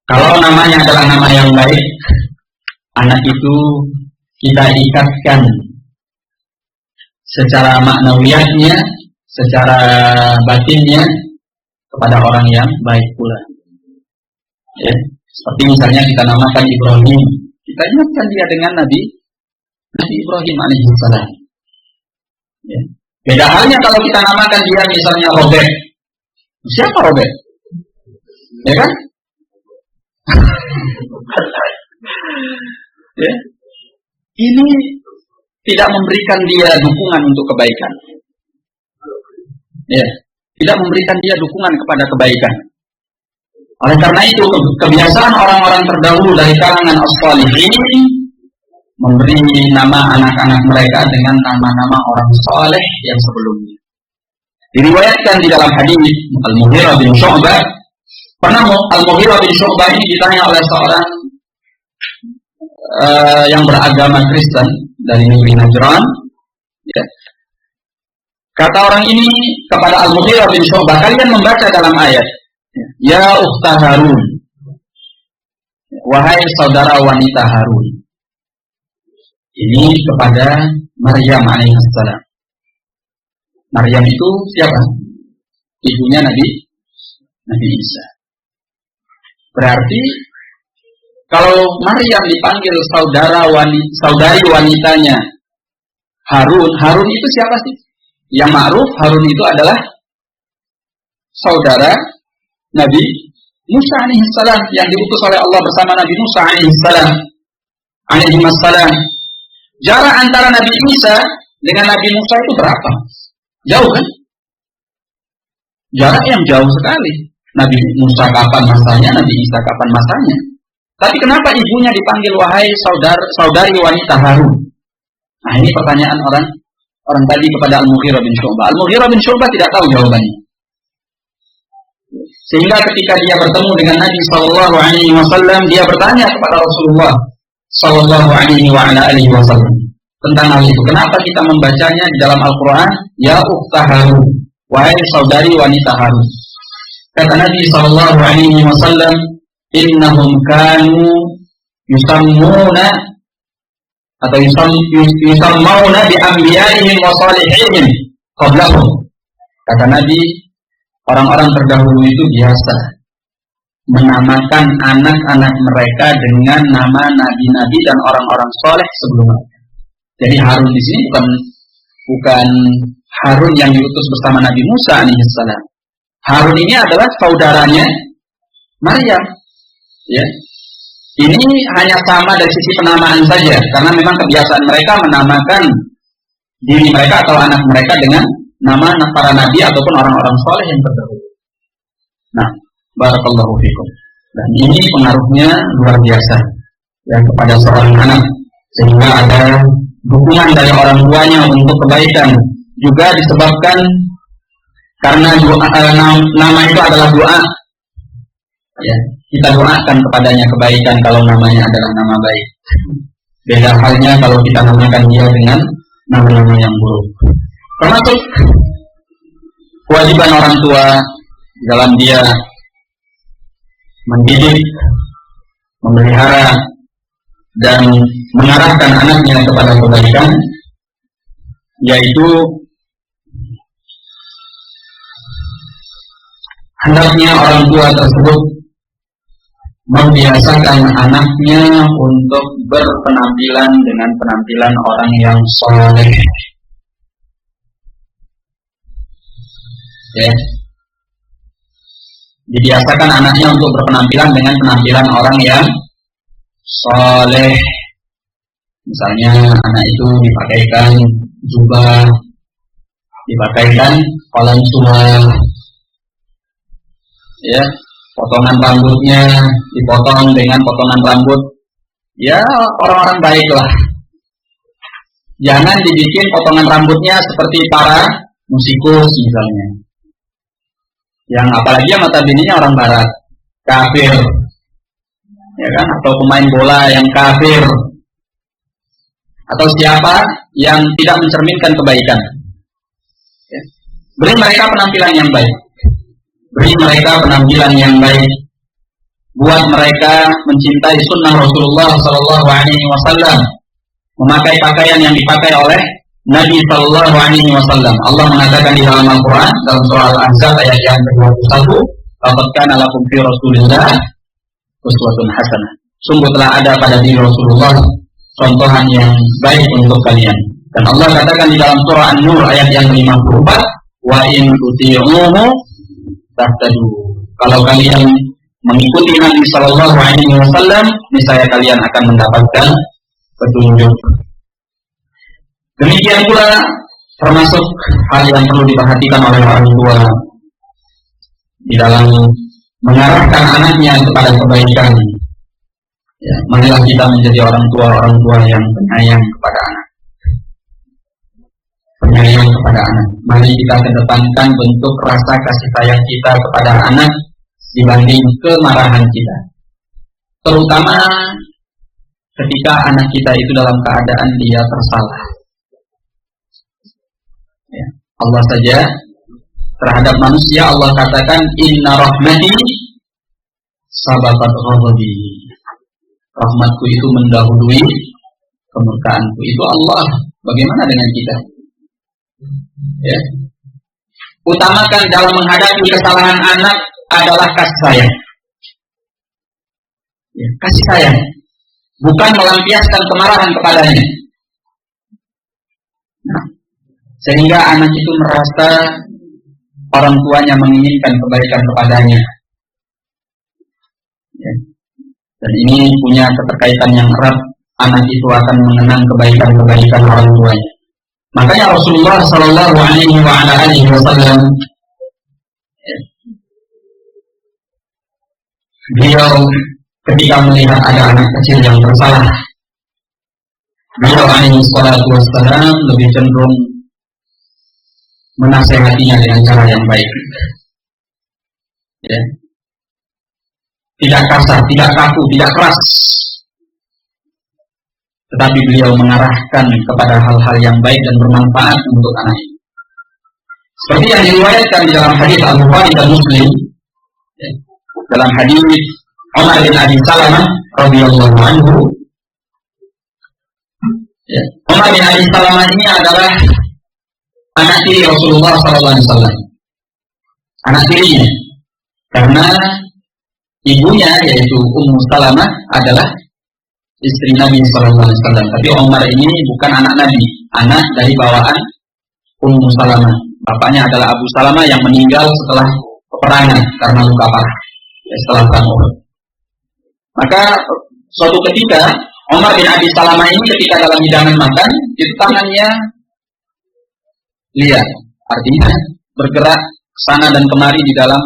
Kalau namanya adalah nama yang baik, anak itu kita ikatkan secara maknawiyatnya, secara batinnya kepada orang yang baik pula. Ya. Seperti misalnya kita namakan Ibrahim, kita ingatkan dia dengan Nabi Ibrahim alaihissalam. Ya. Beda halnya kalau kita namakan dia misalnya Robert. Siapa Robert? Ya kan? Ya. Ini tidak memberikan dia dukungan untuk kebaikan. Ya. Tidak memberikan dia dukungan kepada kebaikan. Oleh karena itu, kebiasaan orang-orang terdahulu dari kalangan as-shalihin memberi nama anak-anak mereka dengan nama-nama orang saleh yang sebelumnya. Diriwayatkan di dalam hadis Al-Mughirah bin Syu'bah, pernah Al-Mughirah bin Syu'bah ini ditanya oleh seorang yang beragama Kristen dari negeri Najran. Ya. Kata orang ini kepada Al-Mughirah bin Syu'bah, kalian membaca dalam ayat, ya ukhta Harun, wahai saudara wanita Harun. Ini kepada Maryam alaihissalam. Maryam itu siapa? Ibunya Nabi Isa. Berarti kalau Maryam dipanggil saudari wanitanya Harun itu siapa sih? Yang ma'ruf Harun itu adalah saudara Nabi Musa alaihissalam yang diutus oleh Allah bersama Nabi Musa alaihissalam. Jarak antara Nabi Isa dengan Nabi Musa itu berapa? Jauh kan? Jarak yang jauh sekali. Nabi Musa kapan masanya, Nabi Isa kapan masanya. Tapi kenapa ibunya dipanggil wahai saudari wanita Harun? Nah, ini pertanyaan orang tadi kepada Al-Mughirah bin Syu'bah. Al-Mughirah bin Syu'bah tidak tahu jawabannya. Sehingga ketika dia bertemu dengan Nabi sallallahu alaihi wasallam, dia bertanya kepada Rasulullah sallallahu alaihi wasallam tentang hal itu. Kenapa kita membacanya di dalam Al-Qur'an ya ukhta Harun, wahai saudari wanita Harun? Kata Nabi sallallahu alaihi wasallam, innahum kanu yusammuna atau yusammuna bi anbiya'ihim wa salihihim qablahum. Kata Nabi, orang-orang terdahulu itu biasa menamakan anak-anak mereka dengan nama nabi-nabi dan orang-orang soleh sebelumnya. Jadi Harun di sini bukan Harun yang diutus bersama Nabi Musa alaihissalam. Harun ini adalah saudaranya Maryam. Ya. Ini hanya sama dari sisi penamaan saja, karena memang kebiasaan mereka menamakan diri mereka atau anak mereka dengan nama para nabi ataupun orang-orang soleh yang terdahulu. Nah, barakallahu fikum. Dan ini pengaruhnya luar biasa ya kepada seorang anak, sehingga ada dukungan dari orang tuanya untuk kebaikan. Juga disebabkan karena nama itu adalah doa. Ya, kita doakan kepadanya kebaikan kalau namanya adalah nama baik. Beda halnya kalau kita namakan dia dengan nama-nama yang buruk. Termasuk kewajiban orang tua dalam dia mendidik, memelihara, dan mengarahkan anaknya kepada kebaikan, yaitu hendaknya orang tua tersebut membiasakan anaknya untuk berpenampilan dengan penampilan orang yang soleh. Ya. Dibiasakan anaknya untuk berpenampilan dengan penampilan orang yang soleh. Misalnya anak itu dipakaikan jubah, dipakaikan kolan sunnah, ya, potongan rambutnya dipotong dengan potongan rambut, ya orang-orang baiklah. Jangan dibikin potongan rambutnya seperti para musikus misalnya. Yang apalagi yang notabene orang barat, kafir, ya kan? Atau pemain bola yang kafir, atau siapa yang tidak mencerminkan kebaikan. Ya. Beri mereka penampilan yang baik, beri mereka penampilan yang baik, buat mereka mencintai sunnah Rasulullah Sallallahu Alaihi Wasallam, memakai pakaian yang dipakai oleh Nabi Sallallahu Alaihi Wasallam. Allah mengatakan di dalam Al-Quran dalam surah Al-Ahzab ayat yang ke-21, "Laqad kana lakum fi Rasulillah uswatun hasanah." Sungguh telah ada pada diri Rasulullah contohan yang baik untuk kalian. Dan Allah katakan di dalam surah An-Nur ayat yang ke-54, "Wa in tuti'uhu tahtadu." Kalau kalian mengikuti Nabi Sallallahu Alaihi Wasallam, niscaya kalian akan mendapatkan petunjuk. Demikian pula termasuk hal yang perlu diperhatikan oleh orang tua di dalam mengarahkan anaknya kepada kebaikan. Ya, marilah kita menjadi orang tua yang penyayang kepada anak. Penyayang kepada anak. Mari kita kedepankan bentuk rasa kasih sayang kita kepada anak dibanding kemarahan kita. Terutama ketika anak kita itu dalam keadaan dia tersalah. Ya, Allah saja terhadap manusia Allah katakan inna rahmati sabaqat ghadabi. Rahmatku itu mendahului kemurkaanku. Itu Allah. Bagaimana dengan kita? Ya. Utamakan dalam menghadapi kesalahan anak adalah kasih sayang. Ya, kasih sayang. Bukan melampiaskan kemarahan kepadanya. Nah, sehingga anak itu merasa orang tuanya menginginkan kebaikan kepadanya. Ya. Dan ini punya keterkaitan yang erat. Anak itu akan mengenang kebaikan-kebaikan orang tuanya. Makanya Rasulullah Sallallahu Alaihi Wasallam beliau ketika melihat ada anak kecil yang bersalah, beliau alaihi salatu wassalam lebih cenderung menasehatinya dengan cara yang baik. Ya. Tidak kasar, tidak kaku, tidak keras. Tetapi beliau mengarahkan kepada hal-hal yang baik dan bermanfaat untuk anak ini. Seperti yang diriwayatkan di dalam hadis Al-Bukhari dan Muslim, ya, dalam hadis Umar bin Abi Salamah radhiyallahu anhu. Ya, Umar bin Abi Salamah ini adalah anak tiri Rasulullah SAW. Anak tirinya, karena ibunya yaitu Ummu Salamah adalah istri Nabi SAW. Tapi Umar ini bukan anak Nabi, anak dari bawaan Ummu Salamah. Bapaknya adalah Abu Salamah yang meninggal setelah peperangan karena luka parah setelah perang Uhud. Maka suatu ketika Umar bin Abi Salamah ini ketika dalam hidangan makan, itu tangannya liar, artinya bergerak sana dan kemari di dalam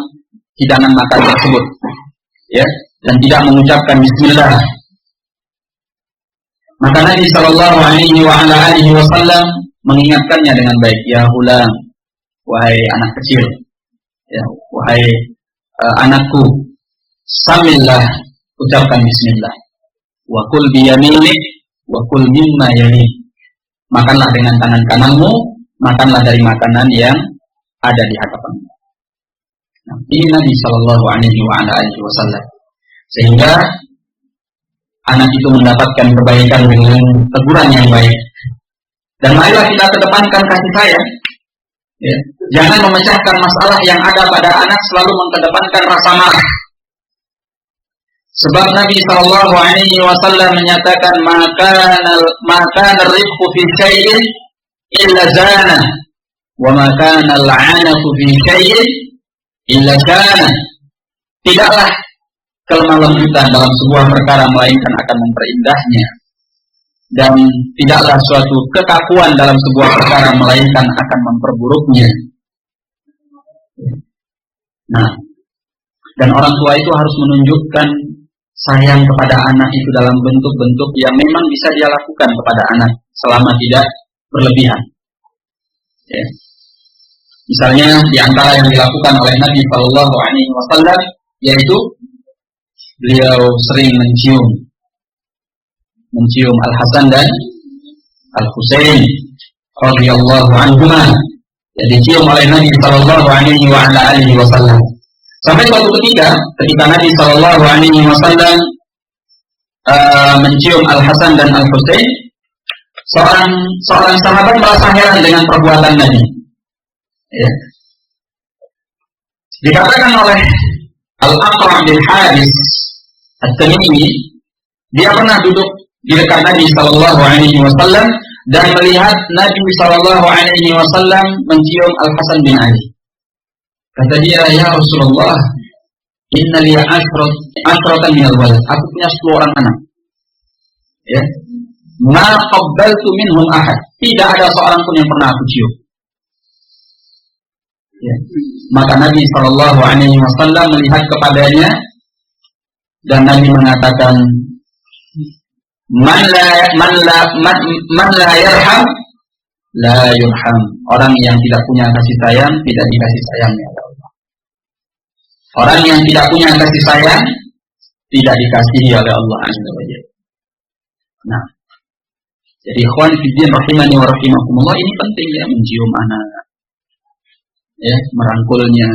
hidangan makan tersebut, ya, dan tidak mengucapkan Bismillah. Maka Nabi Sallallahu Alaihi Wasallam mengingatkannya dengan baik, ya hulam, wahai anak kecil, ya, wahai anakku, samillah, ucapkan Bismillah. Wa kul biyaminik, wa kul mimma yalik. Makanlah dengan tangan kananmu, makanlah dari makanan yang ada di hadapanmu. Nah, ini Nabi Sallallahu Alaihi Wasallam. Sehingga anak itu mendapatkan kebaikan dengan teguran yang baik. Dan marilah kita kedepankan kasih sayang. Ya. Jangan memecahkan masalah yang ada pada anak, selalu mengedepankan rasa marah. Sebab Nabi Sallallahu Alaihi Wasallam menyatakan maka rifqu fi syai'in illa zana, wa maka al-'anatu fi syai'in illa zana. Tidaklah kelemah lembutan dalam sebuah perkara melainkan akan memperindahnya, dan tidaklah suatu kekakuan dalam sebuah perkara melainkan akan memperburuknya. Nah, dan orang tua itu harus menunjukkan sayang kepada anak itu dalam bentuk-bentuk yang memang bisa dia lakukan kepada anak selama tidak berlebihan. Ya. Misalnya di antara yang dilakukan oleh Nabi Shallallahu Alaihi Wasallam yaitu beliau sering mencium Al Hasan dan Al Husain radhiyallahu anhuma, yang dicium oleh Nabi Shallallahu Alaihi Wasallam. Sampai suatu ketika Nabi Shallallahu Alaihi Wasallam mencium Al Hasan dan Al Husain, seorang sahabat merasa heran dengan perbuatan Nabi. Ya. Dikatakan oleh Al-Aqra' bin Habis At-Tamimi, dia pernah duduk di dekat Nabi Sallallahu Alaihi Wasallam dan melihat Nabi Sallallahu Alaihi Wasallam mencium Al Hasan bin Ali. Kata dia, ya Rasulullah, inna liya ashratan minal walad. Aku punya 10 orang anak. Ya. Ma qabbaltu minhum ahad. Tidak ada seorang pun yang pernah aku cium. Ya. Maka Nabi Shallallahu Alaihi Wasallam melihat kepadanya dan Nabi mengatakan, man la yarham la yurham. Orang yang tidak punya kasih sayang tidak dikasih sayang ya Allah. Orang yang tidak punya kasih sayang tidak dikasihi oleh Allah Azza wa Jalla. Nah, jadi ikhwan fillah rahimani wa rahimakumullah, ini penting ya, mencium anak, ya, merangkulnya,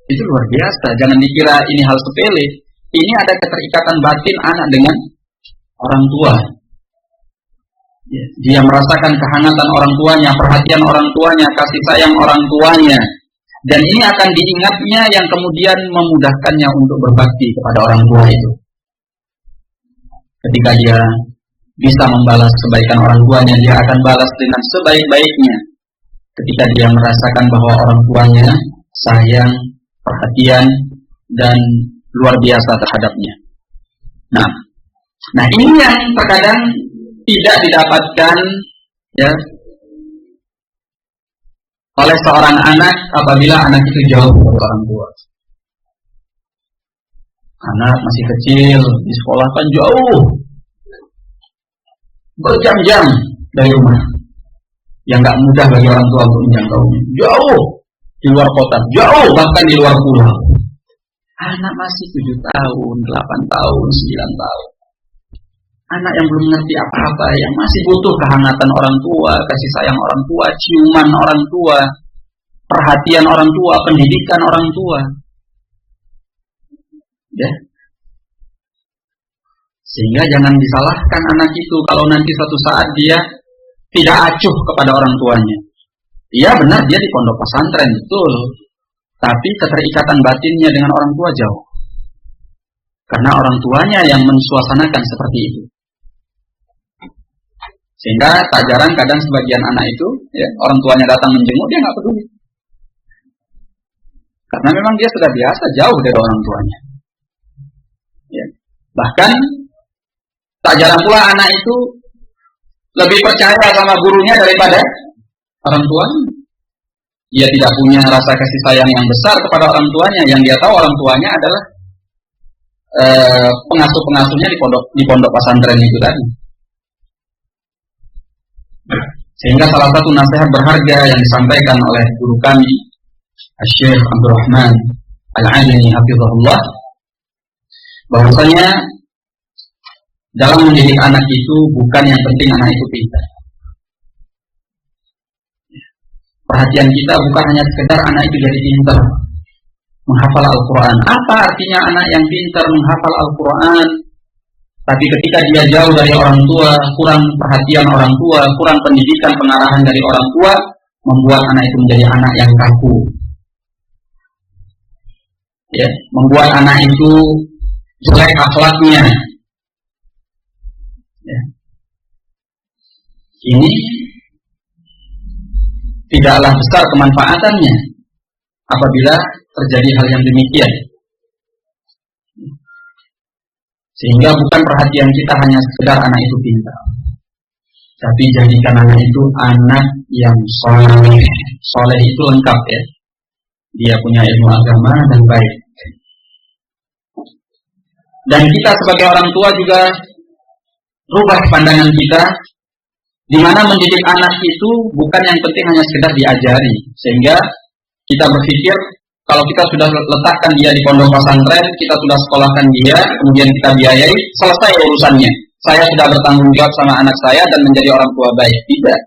itu luar biasa. Jangan dikira ini hal sepele. Ini ada keterikatan batin anak dengan orang tua. Ya, dia merasakan kehangatan orang tuanya, perhatian orang tuanya, kasih sayang orang tuanya, dan ini akan diingatnya yang kemudian memudahkannya untuk berbakti kepada orang tua itu. Ketika dia bisa membalas kebaikan orang tuanya, dia akan balas dengan sebaik-baiknya. Ketika dia merasakan bahwa orang tuanya sayang, perhatian, dan luar biasa terhadapnya. Nah ini yang terkadang tidak didapatkan ya oleh seorang anak apabila anak itu jauh dari orang tua. Anak masih kecil, di sekolah kan jauh, berjam-jam dari rumah, yang nggak mudah bagi orang tua untuk menjangkaunya. Jauh di luar kota, jauh bahkan di luar pulau. Anak masih 7 tahun, 8 tahun, 9 tahun. Anak yang belum mengerti apa-apa, yang masih butuh kehangatan orang tua, kasih sayang orang tua, ciuman orang tua, perhatian orang tua, pendidikan orang tua. Ya. Sehingga jangan disalahkan anak itu kalau nanti suatu saat dia tidak acuh kepada orang tuanya. Iya benar, dia di pondok pesantren, betul. Tapi keterikatan batinnya dengan orang tua jauh. Karena orang tuanya yang mensuasanakan seperti itu. Sehingga tak jarang kadang sebagian anak itu, ya, orang tuanya datang menjenguk, dia nggak peduli. Karena memang dia sudah biasa jauh dari orang tuanya. Ya. Bahkan tak jarang pula anak itu lebih percaya sama gurunya daripada orang tuanya. Dia tidak punya rasa kasih sayang yang besar kepada orang tuanya. Yang dia tahu orang tuanya adalah pengasuh-pengasuhnya di pondok pesantren itu tadi. Sehingga salah satu nasihat berharga yang disampaikan oleh guru kami, Syekh Abdurrahman Al-Adani hafizahullah, bahwasanya dalam mendidik anak itu bukan yang penting anak itu pintar. Perhatian kita bukan hanya sekedar anak itu jadi pintar menghafal Al-Quran. Apa artinya anak yang pintar menghafal Al-Quran, tapi ketika dia jauh dari orang tua, kurang perhatian orang tua, kurang pendidikan pengarahan dari orang tua, membuat anak itu menjadi anak yang kaku. Ya, membuat anak itu jelek akhlaknya. Ya. Ini tidaklah besar kemanfaatannya apabila terjadi hal yang demikian. Sehingga bukan perhatian kita hanya sekedar anak itu pintar, tapi jadikan anak itu anak yang soleh. Soleh itu lengkap ya. Dia punya ilmu agama dan baik. Dan kita sebagai orang tua juga rubah pandangan kita Di mana mendidik anak itu bukan yang penting hanya sekedar diajari, sehingga kita berpikir kalau kita sudah letakkan dia di pondok pesantren, kita sudah sekolahkan dia, kemudian kita biayai, selesai urusannya. Saya sudah bertanggung jawab sama anak saya dan menjadi orang tua baik. Tidak.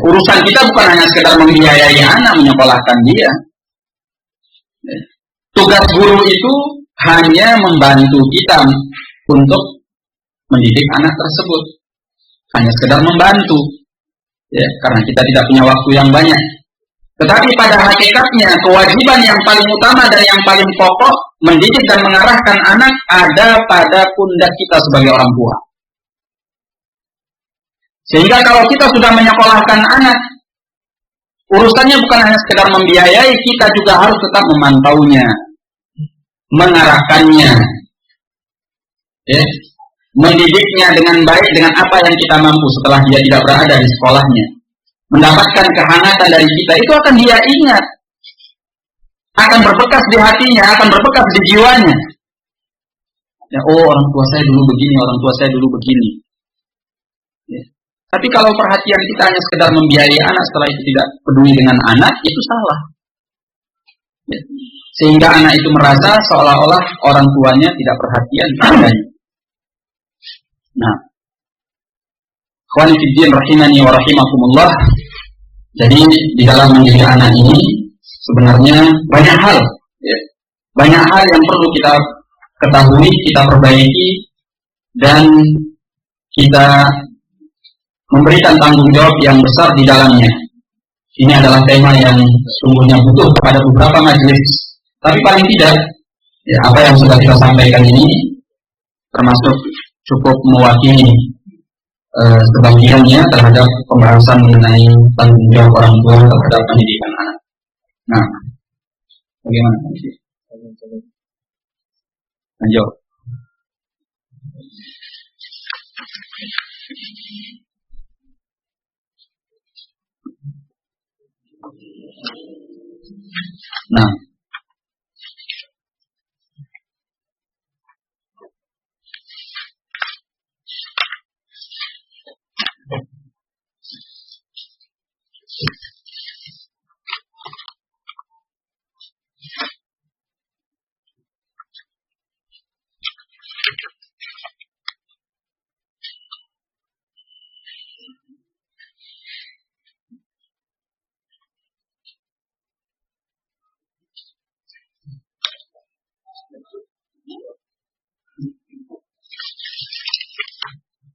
Urusan kita bukan hanya sekedar membiayai anak, menyekolahkan dia. Tugas guru itu hanya membantu kita untuk mendidik anak tersebut. Hanya sekedar membantu. Ya, karena kita tidak punya waktu yang banyak. Tetapi pada hakikatnya kewajiban yang paling utama dan yang paling pokok mendidik dan mengarahkan anak ada pada pundak kita sebagai orang tua. Sehingga kalau kita sudah menyekolahkan anak, urusannya bukan hanya sekedar membiayai, kita juga harus tetap memantaunya, mengarahkannya, ya, mendidiknya dengan baik dengan apa yang kita mampu setelah dia tidak berada di sekolahnya. Mendapatkan kehangatan dari kita, itu akan dia ingat, akan berbekas di hatinya, akan berbekas di jiwanya. Ya, oh orang tua saya dulu begini, orang tua saya dulu begini. Ya. Tapi kalau perhatian kita hanya sekedar membiayai anak, setelah itu tidak peduli dengan anak, itu salah. Ya. Sehingga anak itu merasa seolah-olah orang tuanya tidak perhatian padanya. Nah, ikhwani fiddin rahimani wa rahimakumullah. Jadi di dalam mendidik anak ini sebenarnya banyak hal, ya. Banyak hal yang perlu kita ketahui, kita perbaiki, dan kita memberikan tanggung jawab yang besar di dalamnya. Ini adalah tema yang sungguhnya butuh kepada beberapa majelis. Tapi paling tidak, ya, apa yang sudah kita sampaikan ini termasuk cukup mewakili sebagiannya terhadap pembahasan mengenai tanggung jawab orang tua terhadap pendidikan anak. Nah, bagaimana? Lanjut. Nah,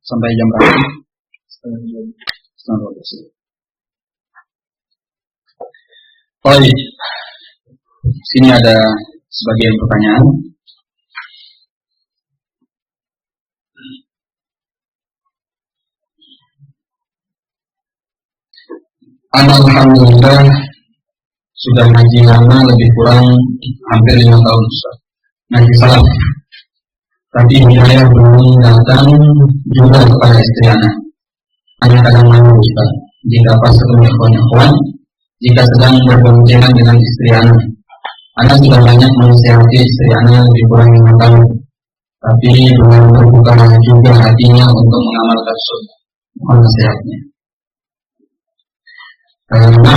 sampai jam berapa? Setengah 12. Baik, sini ada sebagian pertanyaan. Alhamdulillah sudah ngaji lama, lebih kurang hampir 5 tahun Ustaz. Ngaji salah. Tapi hidayah belum datang juga kepada istri anak. Hanya kadang malu Ustaz, jika pas ketemu ikhwan-ikhwan, jika sedang berboncengan dengan istri anak. Anak sudah banyak menasihati istri anak lebih kurang 5 tahun. Tapi belum terbuka juga hatinya untuk mengamalkan sunnah nasihatnya. Karena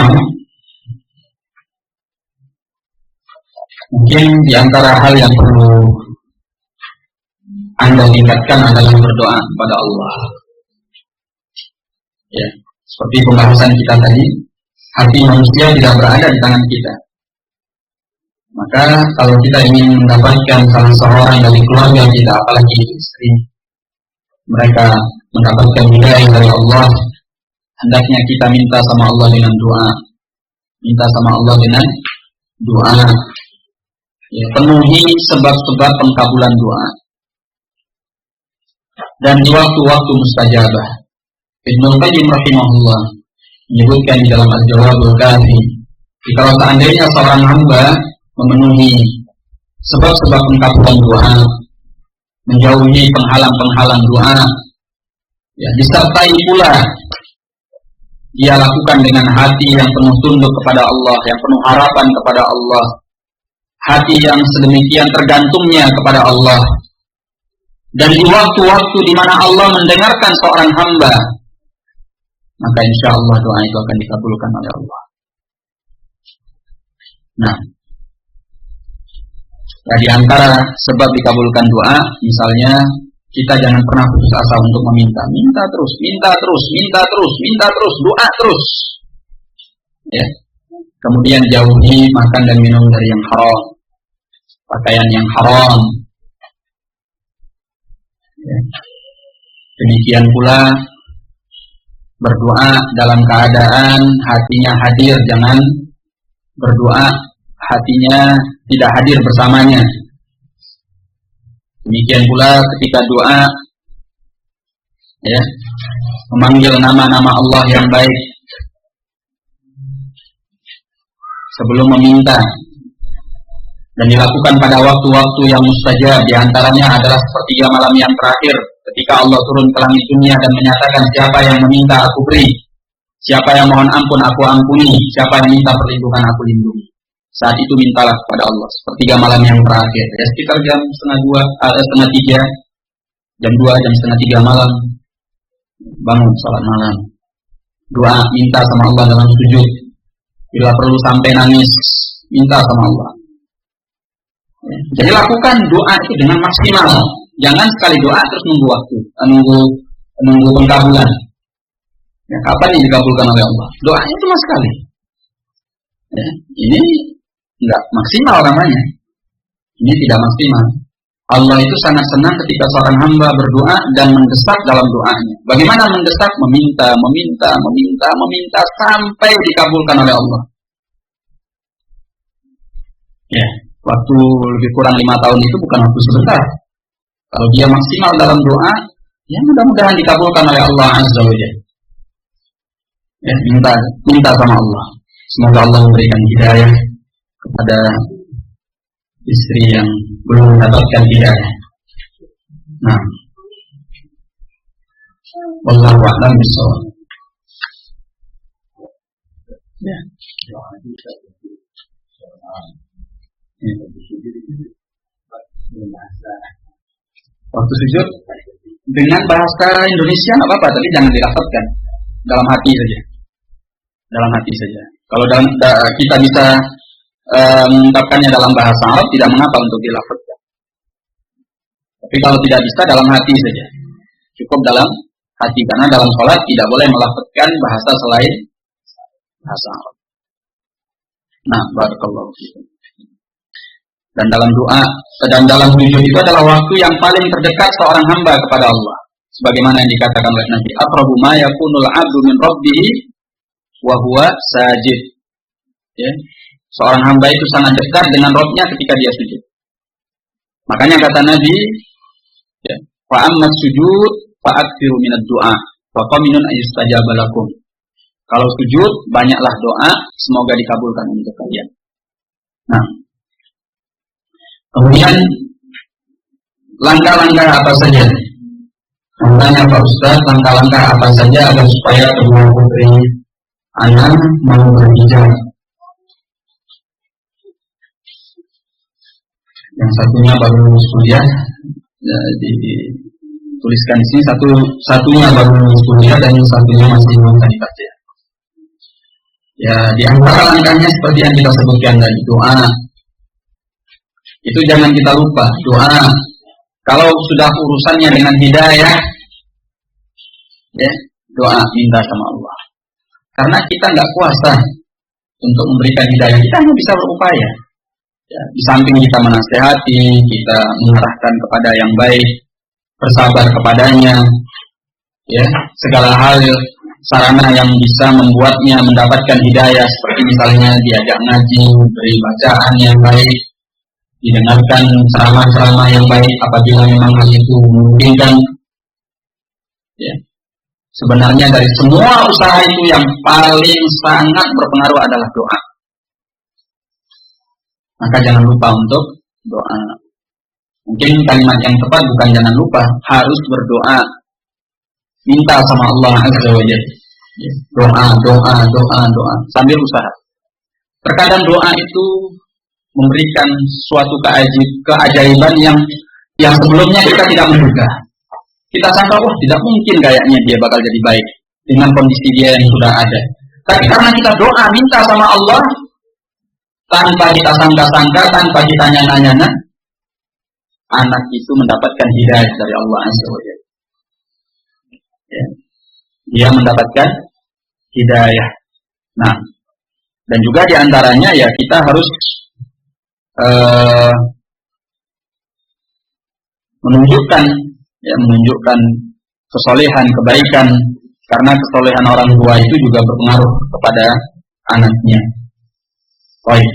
mungkin di antara hal yang perlu Anda tingkatkan adalah berdoa kepada Allah. Ya, seperti pembahasan kita tadi, hati manusia tidak berada di tangan kita. Maka kalau kita ingin mendapatkan salah seorang dari keluarga kita, apalagi istri, mereka mendapatkan hidayah dari Allah, hendaknya kita minta sama Allah dengan doa. Minta sama Allah dengan doa. Ya, penuhi sebab-sebab pengkabulan doa. Dan di waktu-waktu mustajabah. Ibnu Qayyim rahimahullah menyebutkan di dalam Al-Jawabul Kafi, jika seandainya seorang hamba memenuhi sebab-sebab pengkabulan doa, menjauhi penghalang-penghalang doa, ya, disertai pula dia lakukan dengan hati yang penuh tunduk kepada Allah, yang penuh harapan kepada Allah, hati yang sedemikian tergantungnya kepada Allah, dan di waktu-waktu di mana Allah mendengarkan seorang hamba, maka insya Allah doa itu akan dikabulkan oleh Allah. Nah, ya, di antara sebab dikabulkan doa, misalnya kita jangan pernah putus asa untuk meminta, minta terus, doa terus. Ya. Kemudian jauhi makan dan minum dari yang haram, pakaian yang haram. Ya. Demikian pula berdoa dalam keadaan hatinya hadir, jangan berdoa hatinya tidak hadir bersamanya. Demikian pula ketika doa, ya, memanggil nama-nama Allah yang baik sebelum meminta, dan dilakukan pada waktu-waktu yang mustajab. Di antaranya adalah sepertiga malam yang terakhir, ketika Allah turun ke langit dunia dan menyatakan, siapa yang meminta aku beri, siapa yang mohon ampun aku ampuni, siapa yang minta perlindungan aku lindungi. Saat itu mintalah kepada Allah, sepertiga malam yang terakhir, ya, sekitar jam setengah 3, jam 2, jam setengah 3 malam, bangun salat malam, doa, minta sama Allah dalam sujud. Bila perlu sampai nangis, minta sama Allah. Ya. Jadi lakukan doa itu dengan maksimal. Jangan sekali doa terus nunggu waktu, nunggu pengkabulan. Ya, kapan yang dikabulkan oleh Allah? Doanya cuma sekali. Ya, ini enggak maksimal namanya. Ini tidak maksimal. Allah itu sangat senang ketika seorang hamba berdoa dan mendesak dalam doanya. Bagaimana mendesak? Meminta sampai dikabulkan oleh Allah. Ya, waktu lebih kurang 5 tahun itu bukan waktu sebentar. Kalau dia maksimal dalam doa, ya mudah-mudahan dikabulkan oleh Allah Azza wa Jalla. Ya, minta sama Allah. Semoga Allah memberikan hidayah kepada istri yang belum mendapatkan hidayah. Nah, wallahu a'lam bishawab. Ya. Waktu sujud dengan bahasa Indonesia nggak apa-apa, tapi jangan dilafazkan, dalam hati saja. Dalam hati saja. Kalau kita bisa mengucapkannya dalam bahasa Arab, tidak mengapa untuk dilafazkan. Tapi kalau tidak bisa, dalam hati saja. Cukup dalam hati, karena dalam sholat tidak boleh melafazkan bahasa selain bahasa Arab. Nah, barakallahu fiikum. Dan dalam doa dan dalam sujud itu adalah waktu yang paling terdekat seorang hamba kepada Allah. Sebagaimana yang dikatakan oleh Nabi, aqrabu ma yakunul 'abdu min rabbih wa huwa sajid. Ya. Seorang hamba itu sangat dekat dengan Rabb-nya ketika dia sujud. Makanya kata Nabi, ya, fa ammas sujud fa aktsiru minad du'a fa qaminun ayustajaba lakum. Kalau sujud, banyaklah doa, semoga dikabulkan untuk kalian. Nah, kemudian langkah-langkah apa saja? Tanya Pak Ustaz, langkah-langkah apa saja agar supaya kedua putri anak mau berhijab? Yang satunya baru lulus kuliah, ya, dituliskan di sini satunya baru lulus kuliah dan yang satunya masih belum kandidat ya. Ya, di antara langkahnya seperti yang kita sebutkan tadi, doa. Itu jangan kita lupa, doa. Kalau sudah urusannya dengan hidayah, ya, doa, minta sama Allah. Karena kita nggak kuasa untuk memberikan hidayah, kita hanya bisa berupaya. Ya, di samping kita menasehati, kita mengarahkan kepada yang baik, bersabar kepadanya, ya, segala hal sarana yang bisa membuatnya mendapatkan hidayah, seperti misalnya diajak ngaji, beri bacaan yang baik, didengarkan ceramah-ceramah yang baik apabila memang hal itu memungkinkan. Ya. Sebenarnya dari semua usaha itu yang paling sangat berpengaruh adalah doa. Maka jangan lupa untuk doa. Mungkin kalimat yang tepat bukan jangan lupa, harus berdoa. Minta sama Allah Azza wa Jalla. Doa sambil usaha. Terkadang doa itu memberikan suatu keajaiban yang yang sebelumnya kita tidak menduga. Kita sangka, wah tidak mungkin kayaknya dia bakal jadi baik dengan kondisi dia yang sudah ada. Tapi karena kita doa, minta sama Allah, tanpa kita sangka-sangka, tanpa kita nyana-nyana, anak itu mendapatkan hidayah dari Allah Azza wa Jalla. Ya. Dia mendapatkan hidayah. Nah, dan juga diantaranya ya kita harus menunjukkan kesolehan, kebaikan, karena kesolehan orang tua itu juga berpengaruh kepada anaknya. Baik.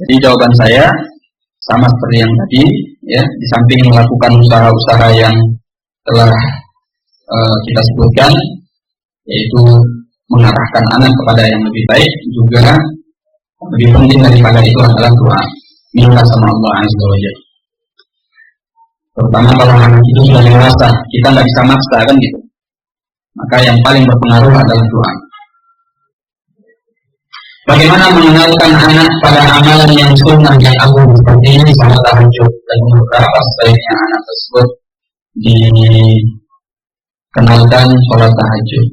Jadi jawaban saya sama seperti yang tadi, ya, di samping melakukan usaha-usaha yang telah kita sebutkan, yaitu mengarahkan anak kepada yang lebih baik, juga lebih penting daripada itu adalah doa, minta sama Allah Azza wa Jalla. Terutama kalau anak itu sudah dewasa, kita nggak bisa maksa kan gitu. Maka yang paling berpengaruh adalah doa. Bagaimana mengenalkan anak pada amalan yang sunnah yang agung seperti ini sama tahajud, dan berapa sebaiknya anak tersebut dikenalkan sholat tahajud?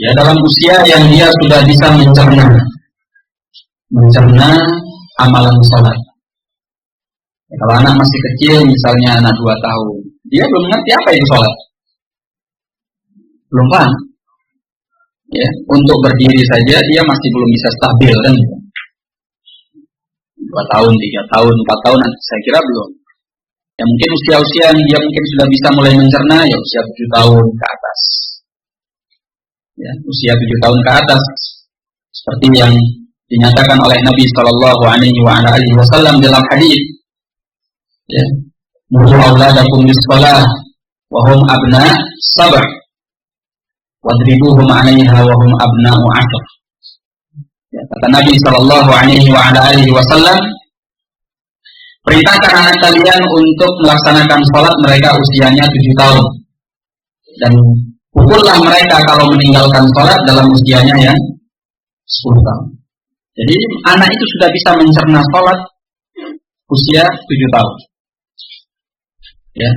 Ya, dalam usia yang dia sudah bisa mencerna amalan sholat. Ya, kalau anak masih kecil, misalnya anak 2 tahun, dia belum ngerti apa itu sholat, belum paham. Ya, untuk berdiri saja dia masih belum bisa stabil kan? 2 tahun, 3 tahun, 4 tahun, saya kira belum. Ya mungkin usia-usia yang dia mungkin sudah bisa mulai mencerna, ya usia 7 tahun ke atas. Ya, usia 7 tahun ke atas, seperti yang dinyatakan oleh Nabi Shallallahu Alaihi Wasallam dalam hadis. Ya, muru auladakum bis-shalah wa hum abna 7 wadribuhum 'alaiha wa hum abna'u 'ashr. Ya, kata Nabi Shallallahu Alaihi Wasallam, perintahkan anak kalian untuk melaksanakan sholat mereka usianya 7 tahun, dan pukullah mereka kalau meninggalkan sholat dalam usianya yang 10 tahun. Jadi anak itu sudah bisa mencerna sholat usia 7 tahun. Ya,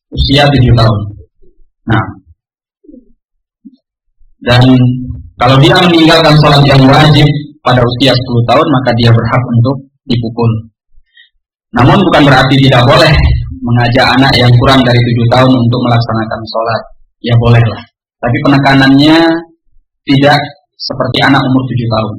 usia 7 tahun. Nah, dan kalau dia meninggalkan sholat yang wajib pada usia 10 tahun, maka dia berhak untuk dipukul. Namun bukan berarti tidak boleh mengajak anak yang kurang dari 7 tahun untuk melaksanakan sholat. Ya bolehlah. Tapi penekanannya tidak seperti anak umur 7 tahun.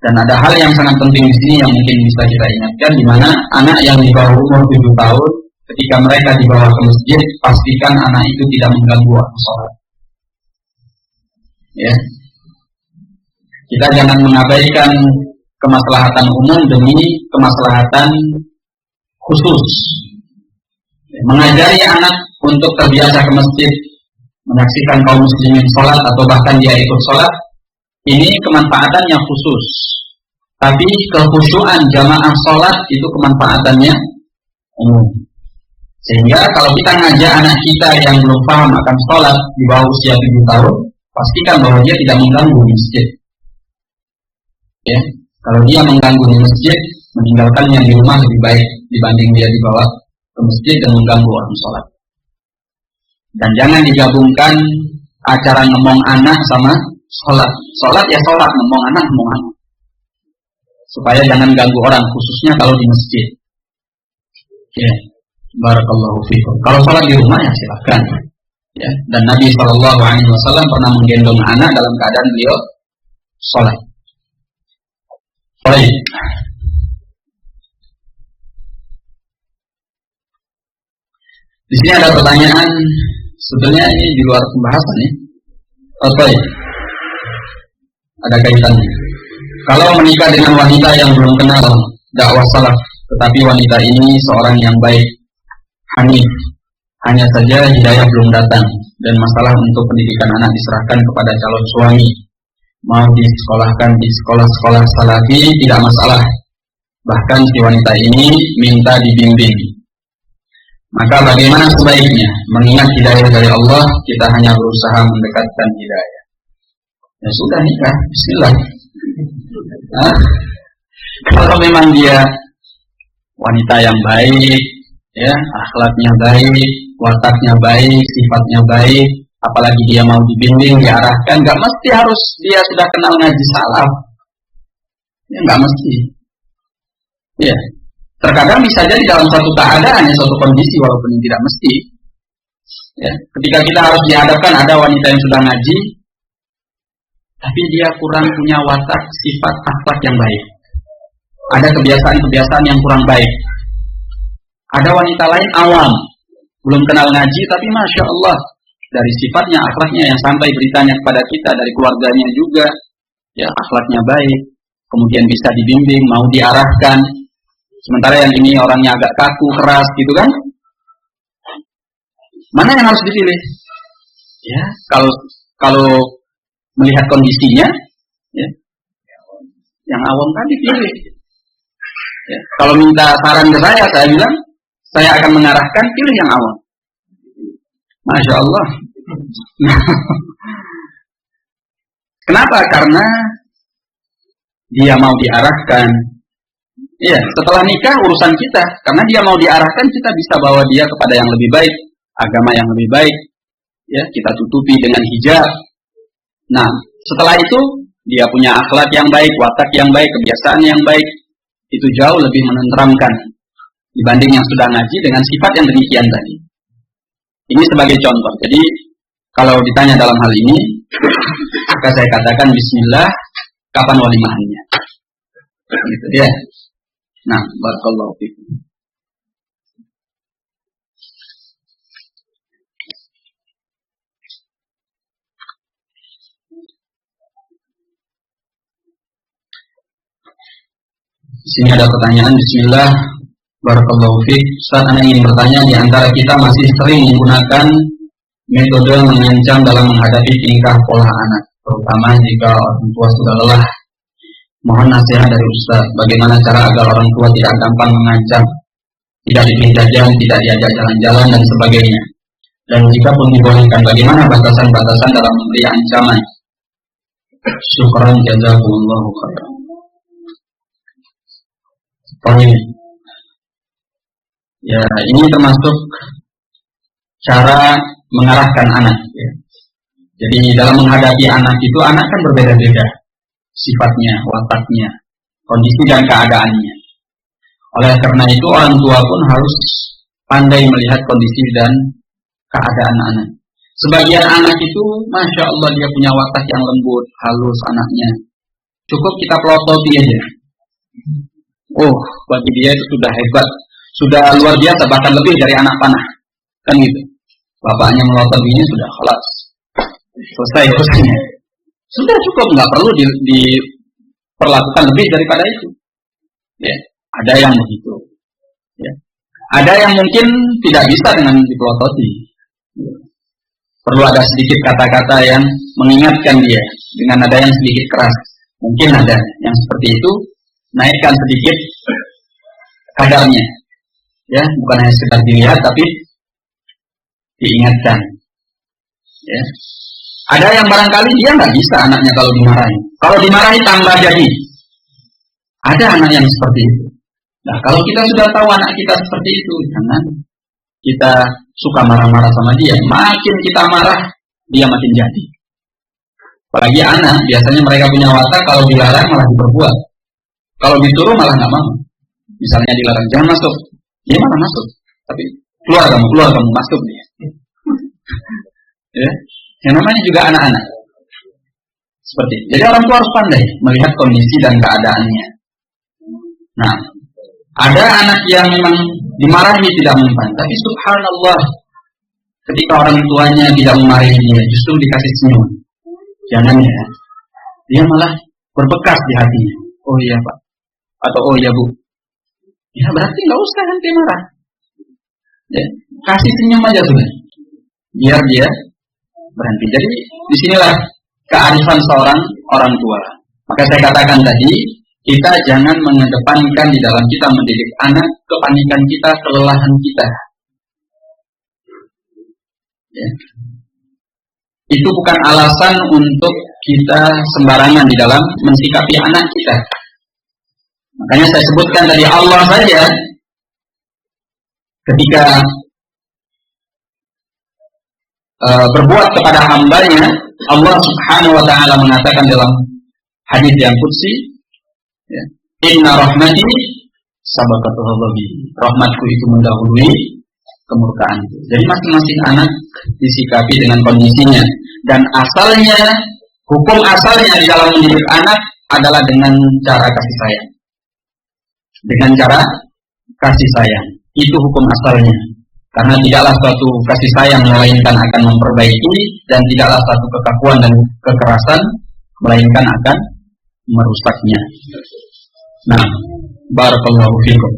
Dan ada hal yang sangat penting di sini yang mungkin bisa kita ingatkan, di mana anak yang di bawah umur 7 tahun, ketika mereka dibawa ke masjid, pastikan anak itu tidak mengganggu waktu sholat. Ya, kita jangan mengabaikan kemaslahatan umum demi kemaslahatan khusus. Mengajari anak untuk terbiasa ke masjid, menyaksikan kaum muslimin sholat atau bahkan dia ikut sholat, ini kemanfaatannya khusus. Tapi kekhusyuan jamaah sholat itu kemanfaatannya umum. Sehingga kalau kita ngajak anak kita yang belum paham akan sholat di bawah usia 7 tahun, pastikan bahwa dia tidak mengganggu di masjid. Ya, kalau dia mengganggu di masjid, meninggalkannya di rumah lebih baik dibanding dia dibawa ke masjid dan mengganggu orang sholat. Dan jangan digabungkan acara ngomong anak sama sholat. Sholat ya sholat, ngomong anak. Supaya jangan ganggu orang, khususnya kalau di masjid. Ya, barakallahu fikum. Kalau sholat di rumah ya silakan. Ya, dan Nabi Shallallahu Alaihi Wasallam pernah menggendong anak dalam keadaan beliau sholat. Baik. Di sini ada pertanyaan, sebetulnya ini di luar pembahasan ya. Baik. Ada kaitannya. Kalau menikah dengan wanita yang belum kenal dakwah salaf, tetapi wanita ini seorang yang baik, hanif, hanya saja hidayah belum datang, dan masalah untuk pendidikan anak diserahkan kepada calon suami. Mau disekolahkan di sekolah-sekolah salafi tidak masalah. Bahkan si wanita ini minta dibimbing. Maka bagaimana sebaiknya? Mengingat hidayah dari Allah, kita hanya berusaha mendekatkan hidayah. Ya sudah nikah, bismillah. Nah, kalau memang dia wanita yang baik, ya, akhlaknya baik, wataknya baik, sifatnya baik, apalagi dia mau dibimbing, diarahkan, nggak mesti harus dia sudah kenal ngaji salaf. Ya, nggak mesti. Ya, terkadang bisa jadi dalam suatu keadaan, suatu kondisi, walaupun tidak mesti. Ya, ketika kita harus dihadapkan ada wanita yang sudah ngaji, tapi dia kurang punya watak, sifat, akhlak yang baik. Ada kebiasaan-kebiasaan yang kurang baik. Ada wanita lain awam, belum kenal ngaji, tapi Masya Allah, dari sifatnya, akhlaknya yang sampai beritanya kepada kita, dari keluarganya juga, ya akhlaknya baik, kemudian bisa dibimbing, mau diarahkan. Sementara yang ini orangnya agak kaku, keras, gitu kan? Mana yang harus dipilih? Ya, kalau melihat kondisinya, ya, yang awam tadi pilih. Ya, kalau minta saran ke saya bilang, saya akan mengarahkan, pilih yang awam. Masya Allah. Kenapa? Karena dia mau diarahkan. Iya, setelah nikah urusan kita. Karena dia mau diarahkan, kita bisa bawa dia kepada yang lebih baik, agama yang lebih baik. Ya, kita tutupi dengan hijab. Nah, setelah itu dia punya akhlak yang baik, watak yang baik, kebiasaan yang baik. Itu jauh lebih menenteramkan dibanding yang sudah ngaji dengan sifat yang demikian tadi. Ini sebagai contoh. Jadi kalau ditanya dalam hal ini, maka saya katakan Bismillah, kapan walimahannya? Gitu ya. Nah, barakallahu fikum. Di sini ada pertanyaan. Bismillah, barakallahu fiik. Ustaz, Anda ingin bertanya, di antara kita masih sering menggunakan metode mengancam dalam menghadapi tingkah pola anak, terutama jika orang tua sudah lelah. Mohon nasihat dari Ustaz, bagaimana cara agar orang tua tidak gampang mengancam, tidak bikin jajan, tidak diajak jalan-jalan dan sebagainya. Dan jika pun dibolehkan, bagaimana batasan-batasan dalam memberi ancaman? Syukran jazakumullahu khairan. Ya, ini termasuk cara mengarahkan anak. Ya. Jadi dalam menghadapi anak itu, anak kan berbeda-beda sifatnya, wataknya, kondisi dan keadaannya. Oleh karena itu orang tua pun harus pandai melihat kondisi dan keadaan anak. Sebagian anak itu, Masya Allah, dia punya watak yang lembut, halus anaknya. Cukup kita pelototi aja. Oh, bagi dia itu sudah hebat, sudah luar biasa, bahkan lebih dari anak panah. Kan gitu. Bapaknya melototinya sudah kelas. Selesai urusannya. Sudah cukup, nggak perlu diperlakukan lebih daripada itu. Ya, ada yang begitu. Ya. Ada yang mungkin tidak bisa dengan dipelototi. Ya. Perlu ada sedikit kata-kata yang mengingatkan dia dengan nada yang sedikit keras. Mungkin ada yang seperti itu, naikkan sedikit kadarnya. Ya, bukan hanya sekedar dilihat tapi diingatkan. Ya. Ada yang barangkali dia nggak bisa anaknya kalau dimarahi. Kalau dimarahi tambah jadi. Ada anak yang seperti itu. Nah, kalau kita sudah tahu anak kita seperti itu, jangan kita suka marah-marah sama dia. Makin kita marah, dia makin jadi. Apalagi anak, biasanya mereka punya watak kalau dilarang malah diperbuat. Kalau disuruh malah nggak mau. Misalnya dilarang, jangan masuk, dia malah masuk. Tapi keluar kamu, masuk dia. Ya. Yang namanya juga anak-anak. Seperti itu. Jadi orang tua harus pandai melihat kondisi dan keadaannya. Nah, ada anak yang memang dimarahi tidak mempan, tapi subhanallah, ketika orang tuanya tidak memarahi dia, justru dikasih senyum. Jangan ya, dia malah berbekas di hatinya. Oh iya Pak, atau oh iya Bu. Ya berarti nggak usah nanti marah. Ya, kasih senyum aja sudah, biar dia berhenti. Jadi disinilah kearifan seorang orang tua. Maka saya katakan tadi, kita jangan mengedepankan di dalam kita mendidik anak kepanikan kita, kelelahan kita. Ya. itu bukan alasan untuk kita sembarangan di dalam mensikapi anak kita. Makanya saya sebutkan tadi, Allah saja ketika berbuat kepada hambanya, Allah Subhanahu wa ta'ala mengatakan dalam hadis yang qudsi, ya, inna rahmati sabaqatu ghadabi, rahmatku itu mendahului kemurkaanku. Jadi masing-masing anak disikapi dengan kondisinya, dan asalnya, hukum asalnya di dalam mendidik anak adalah dengan cara kasih sayang. Dengan cara kasih sayang, itu hukum asalnya. Karena tidaklah suatu kasih sayang melainkan akan memperbaiki, dan tidaklah suatu kekakuan dan kekerasan melainkan akan merusaknya. Nah, barakallahu fikum.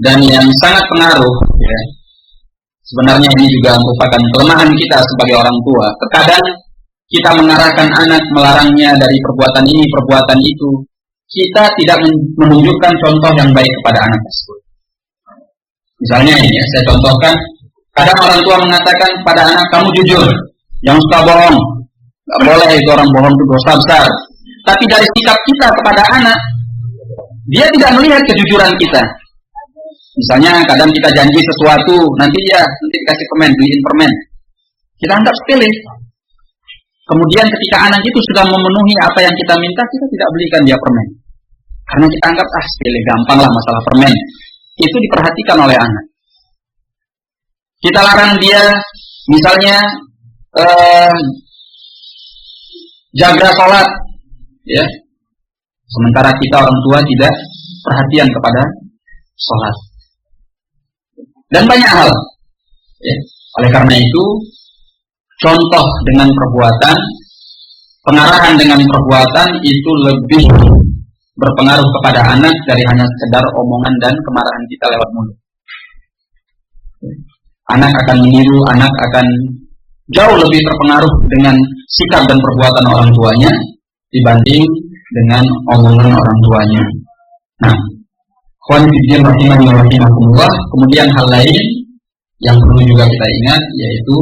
Dan yang sangat pengaruh, ya, sebenarnya ini juga merupakan kelemahan kita sebagai orang tua. Terkadang kita mengarahkan anak, melarangnya dari perbuatan ini, perbuatan itu. Kita tidak menunjukkan contoh yang baik kepada anak tersebut. Misalnya ini, ya, saya contohkan, kadang orang tua mengatakan pada anak, kamu jujur, jangan suka bohong. Gak boleh, itu orang bohong itu dosa besar. Tapi dari sikap kita kepada anak, dia tidak melihat kejujuran kita. Misalnya kadang kita janji sesuatu, nanti dikasih permen, beliin permen. Kita anggap sepele. Kemudian ketika anak itu sudah memenuhi apa yang kita minta, kita tidak belikan dia permen. Karena kita anggap, sepele, gampang lah masalah permen. Itu diperhatikan oleh anak. Kita larang dia, misalnya, jaga sholat. Ya. Sementara kita orang tua tidak perhatian kepada sholat. Dan banyak hal. Ya. Oleh karena itu, contoh dengan perbuatan, pengarahan dengan perbuatan itu lebih berpengaruh kepada anak dari hanya sekedar omongan dan kemarahan kita lewat mulut. Anak akan meniru, anak akan jauh lebih terpengaruh dengan sikap dan perbuatan orang tuanya dibanding dengan omongan orang tuanya. Nah, kemudian hal lain yang perlu juga kita ingat, yaitu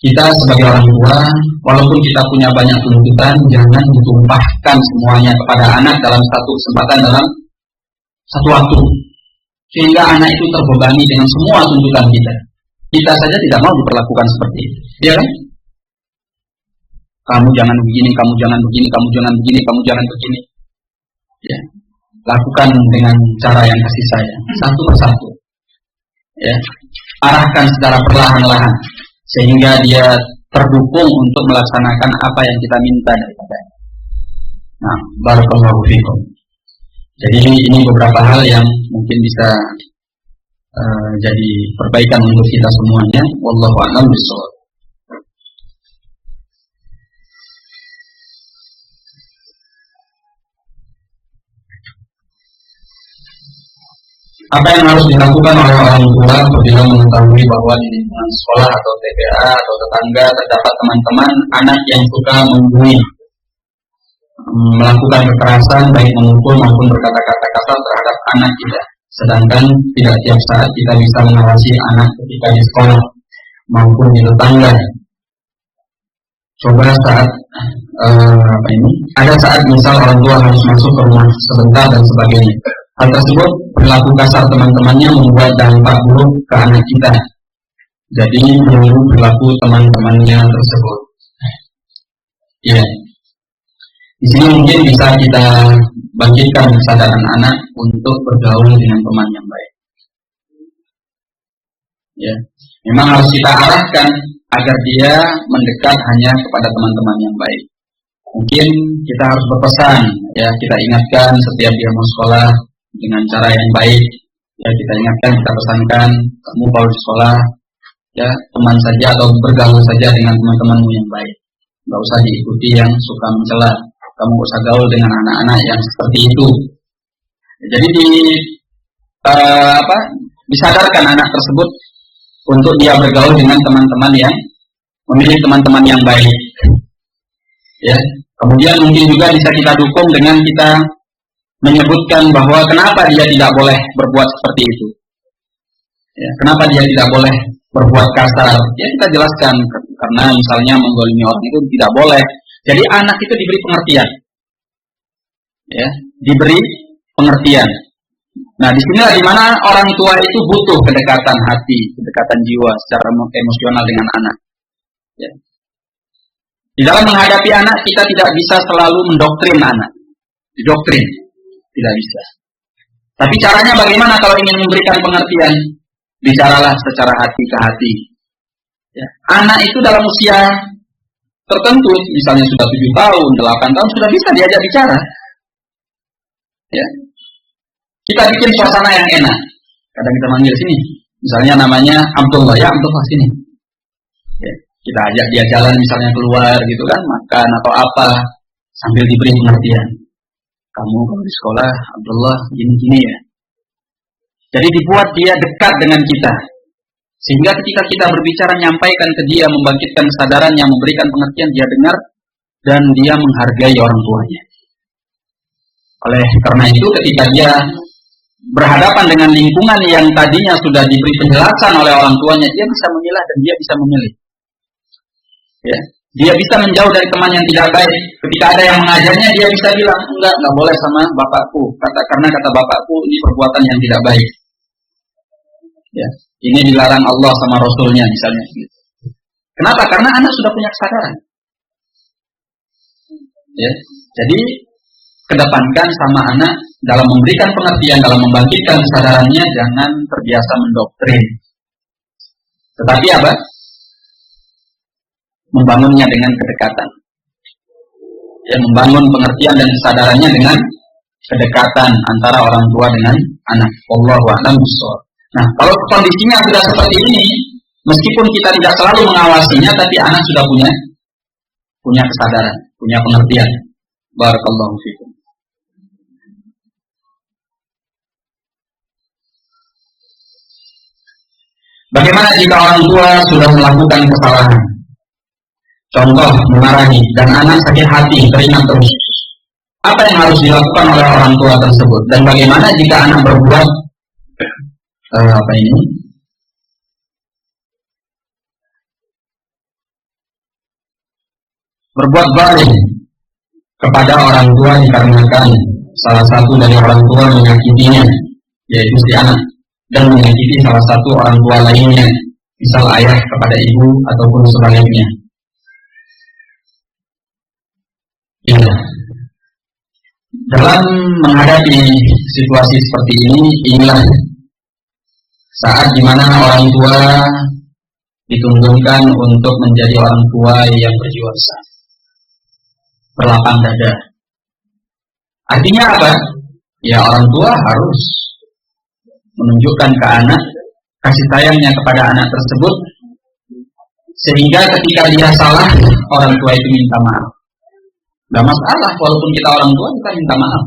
kita sebagai orang tua, walaupun kita punya banyak tuntutan, jangan ditumpahkan semuanya kepada anak dalam satu kesempatan, dalam satu waktu, sehingga anak itu terbebani dengan semua tuntutan kita. Kita saja tidak mau diperlakukan seperti itu, ya kan? Kamu jangan begini, kamu jangan begini, kamu jangan begini, kamu jangan begini. Ya. Lakukan dengan cara yang kasih sayang, satu persatu. Ya. Arahkan secara perlahan-lahan sehingga dia terdukung untuk melaksanakan apa yang kita minta daripadanya. Nah, barakallahu fikum. Jadi ini beberapa hal yang mungkin bisa jadi perbaikan untuk kita semuanya. Wallahu a'lam bishawab. Apa yang harus dilakukan oleh orang tua apabila mengetahui bahwa di lingkungan sekolah atau TPA atau tetangga terdapat teman-teman anak yang suka menggurui, melakukan kekerasan baik memukul maupun berkata-kata kasar terhadap anak kita, sedangkan tidak tiap saat kita bisa mengawasi anak ketika di sekolah maupun di tetangga. Coba saat ada saat misal orang tua harus masuk ke rumah sebentar dan sebagainya. Hal tersebut perilaku kasar teman-temannya membuat dampak buruk ke anak kita. Jadi meniru perilaku teman-temannya tersebut. Ya. Di sini mungkin bisa kita bangkitkan kesadaran anak untuk bergaul dengan teman yang baik. Ya. Memang harus kita arahkan agar dia mendekat hanya kepada teman-teman yang baik. Mungkin kita harus berpesan, ya, kita ingatkan setiap dia mau sekolah dengan cara yang baik, ya, kita ingatkan, kita pesankan, kamu kalau di sekolah, ya, teman saja atau bergaul saja dengan teman-temanmu yang baik, nggak usah diikuti yang suka mencela, kamu nggak usah gaul dengan anak-anak yang seperti itu. Jadi disadarkan anak tersebut untuk dia bergaul dengan teman-teman yang memilih teman-teman yang baik, ya. Kemudian mungkin juga bisa kita dukung dengan kita menyebutkan bahwa kenapa dia tidak boleh berbuat seperti itu. Ya, kenapa dia tidak boleh berbuat kasar? Ya kita jelaskan karena misalnya menggolimi orang itu tidak boleh. Jadi anak itu diberi pengertian. Ya, diberi pengertian. Nah, disinilah dimana orang tua itu butuh kedekatan hati, kedekatan jiwa secara emosional dengan anak. Ya. Di dalam menghadapi anak kita tidak bisa selalu mendoktrin anak, didoktrin tidak bisa. Tapi caranya bagaimana kalau ingin memberikan pengertian? Bicaralah secara hati ke hati. Ya. Anak itu dalam usia tertentu, misalnya sudah 7 tahun, 8 tahun, sudah bisa diajak bicara. Ya. Kita bikin suasana yang enak. Kadang kita manggil sini, misalnya namanya Abdullah, ya Abdullah sini. Ya. Kita ajak dia jalan misalnya keluar gitu kan, makan atau apa, sambil diberi pengertian. Kamu kalau di sekolah, Abdullah, gini-gini ya. Jadi dibuat dia dekat dengan kita. Sehingga ketika kita berbicara, nyampaikan ke dia, membangkitkan kesadarannya, memberikan pengertian, dia dengar, dan dia menghargai orang tuanya. Oleh karena itu, ketika dia berhadapan dengan lingkungan yang tadinya sudah diberi penjelasan oleh orang tuanya, dia bisa memilah dan dia bisa memilih. Ya. Dia bisa menjauh dari teman yang tidak baik. Ketika ada yang mengajarnya, dia bisa bilang, enggak boleh sama bapakku. Karena kata bapakku, ini perbuatan yang tidak baik. Ya. Ini dilarang Allah sama Rasulnya misalnya. Kenapa? Karena anak sudah punya kesadaran. Ya. Jadi, kedepankan sama anak dalam memberikan pengertian, dalam membangkitkan kesadarannya, jangan terbiasa mendoktrin. Tetapi apa? Membangunnya dengan kedekatan. Ya, membangun pengertian dan kesadarannya dengan kedekatan antara orang tua dengan anak. Wallahu a'lam bishawab. Nah, kalau kondisinya sudah seperti ini, meskipun kita tidak selalu mengawasinya, tapi anak sudah punya kesadaran, punya pengertian. Barakallahu fikum. Bagaimana jika orang tua sudah melakukan kesalahan? Contoh, memarahi, dan anak sakit hati, teringat terus. Apa yang harus dilakukan oleh orang tua tersebut? Dan bagaimana jika anak berbuat berbuat zalim kepada orang tua dikarenakan salah satu dari orang tua menyakitinya, yaitu si anak, dan menyakiti salah satu orang tua lainnya, misal ayah kepada ibu ataupun sebaliknya. Ya. Dalam menghadapi situasi seperti ini, inilah saat dimana orang tua dituntunkan untuk menjadi orang tua yang berjiwa besar, berlapang dada. Artinya apa? Ya, orang tua harus menunjukkan ke anak kasih sayangnya kepada anak tersebut, sehingga ketika dia salah, orang tua itu minta maaf. Tidak masalah, walaupun kita orang tua, kita minta maaf.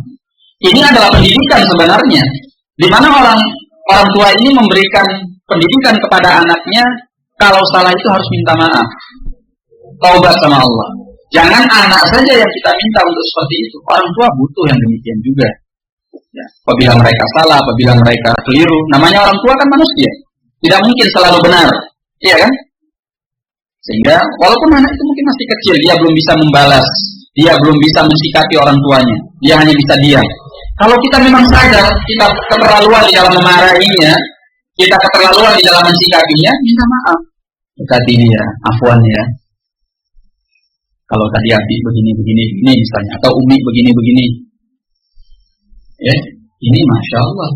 Ini adalah pendidikan sebenarnya, di mana orang tua ini memberikan pendidikan kepada anaknya. Kalau salah itu harus minta maaf, taubat sama Allah. Jangan anak saja yang kita minta untuk seperti itu. Orang tua butuh yang demikian juga. Ya, apabila mereka salah, apabila mereka keliru, namanya orang tua kan manusia, tidak mungkin selalu benar, iya kan? Sehingga walaupun anak itu mungkin masih kecil, dia belum bisa membalas, dia belum bisa mensikapi orang tuanya, dia hanya bisa diam. Kalau kita memang sadar kita keterlaluan di dalam memarahinya, kita keterlaluan di dalam mensikapinya, minta maaf. Dekati dia, afwan ya. Kalau tadi adik begini misalnya, atau umi begini. Ya, ini masya Allah,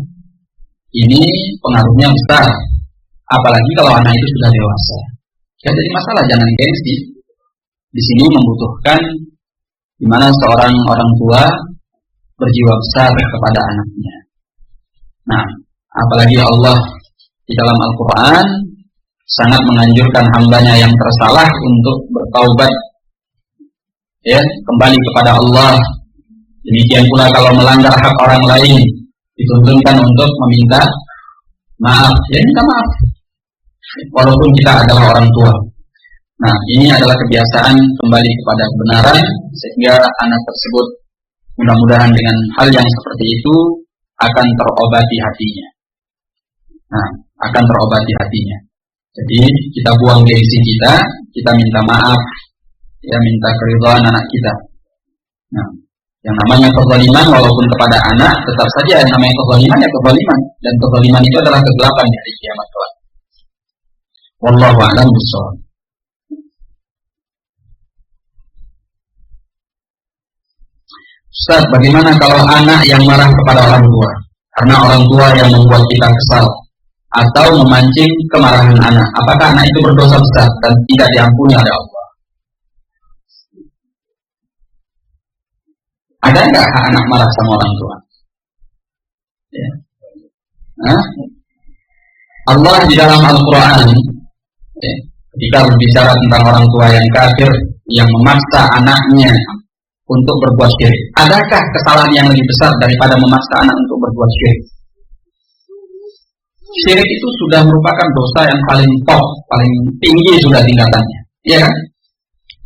ini pengaruhnya besar. Apalagi kalau anak itu sudah dewasa. Ya, jadi masalah jangan gengsi. Di sini membutuhkan di mana seorang orang tua berjiwa besar kepada anaknya. Nah, apalagi Allah di dalam Al-Quran sangat menganjurkan hambanya yang tersalah untuk bertaubat, ya, kembali kepada Allah. Demikian pula kalau melanggar hak orang lain, dituntunkan untuk meminta maaf, ya minta maaf, walaupun kita adalah orang tua. Nah, ini adalah kebiasaan kembali kepada kebenaran, sehingga anak tersebut Mudah-mudahan dengan hal yang seperti itu akan terobati hatinya. Nah, akan terobati hatinya. Jadi kita buang gengsi kita minta maaf, ya, minta keridhaan anak kita. Nah, yang namanya kezaliman walaupun kepada anak, tetap saja yang namanya kezaliman ya kezaliman, dan kezaliman itu adalah kegelapan di hari kiamat kelak. Wallahu a'lam bishawab. Ustaz, bagaimana kalau anak yang marah kepada orang tua karena orang tua yang membuat kita kesal atau memancing kemarahan anak? Apakah anak itu berdosa besar dan tidak diampuni oleh Allah? Ada nggak hak anak marah sama orang tua? Ya. Allah di dalam Al-Quran, ya, ketika berbicara tentang orang tua yang kafir yang memaksa anaknya untuk berbuat syirik, adakah kesalahan yang lebih besar daripada memaksa anak untuk berbuat syirik? Syirik itu sudah merupakan dosa yang paling top, paling tinggi sudah tingkatannya, ya kan?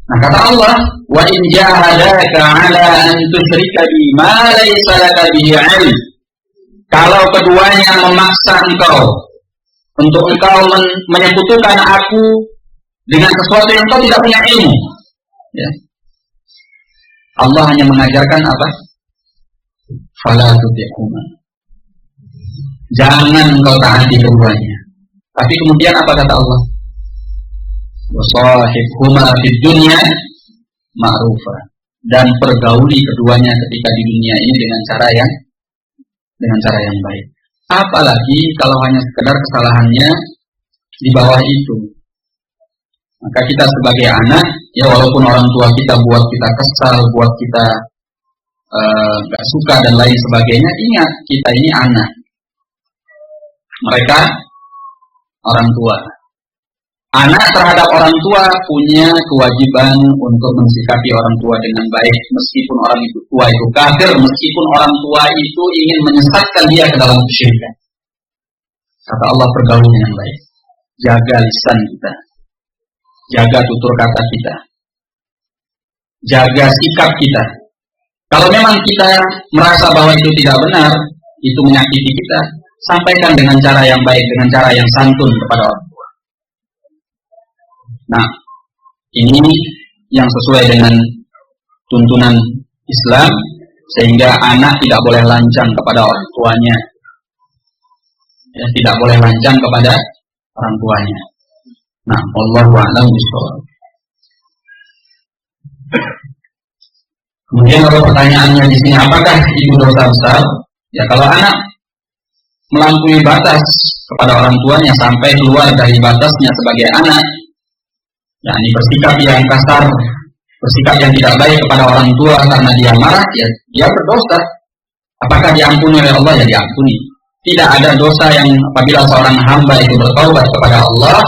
Nah, kata Allah, wa in jahadaka 'ala an tusyrika bima laysa laka bihi 'ilm. Kalau keduanya memaksa engkau untuk engkau menyekutukan aku dengan sesuatu yang engkau tidak punya ilmu, ya. Allah hanya mengajarkan apa? Fala tuti'huma. Jangan engkau taati keduanya. Tapi kemudian apa kata Allah? Wasahibhuma fid dunya ma'rufa, dan pergauli keduanya ketika di dunia ini dengan cara yang baik. Apalagi kalau hanya sekedar kesalahannya di bawah itu, maka kita sebagai anak, ya walaupun orang tua kita buat kita kesal, buat kita gak suka dan lain sebagainya, ingat kita ini anak, mereka orang tua. Anak terhadap orang tua punya kewajiban untuk mensikapi orang tua dengan baik, meskipun orang tua itu kafir, meskipun orang tua itu ingin menyesatkan dia ke dalam kesyirikan. Kata Allah, pergauli dengan baik. Jaga lisan kita, jaga tutur kata kita, jaga sikap kita. Kalau memang kita merasa bahwa itu tidak benar, itu menyakiti kita, sampaikan dengan cara yang baik, dengan cara yang santun kepada orang tua. Nah, ini yang sesuai dengan tuntunan Islam, sehingga anak tidak boleh lancang kepada orang tuanya, ya, tidak boleh lancang kepada orang tuanya. Nah, wallahu a'lam bishawab. Kemudian kalau pertanyaannya di sini, apakah itu dosa besar? Ya, kalau anak melampaui batas kepada orang tuanya sampai keluar dari batasnya sebagai anak, yakni bersikap yang kasar, bersikap yang tidak baik kepada orang tua karena dia marah, ya dia berdosa. Apakah diampuni oleh Allah? Ya diampuni. Tidak ada dosa yang apabila seorang hamba itu bertaubat kepada Allah,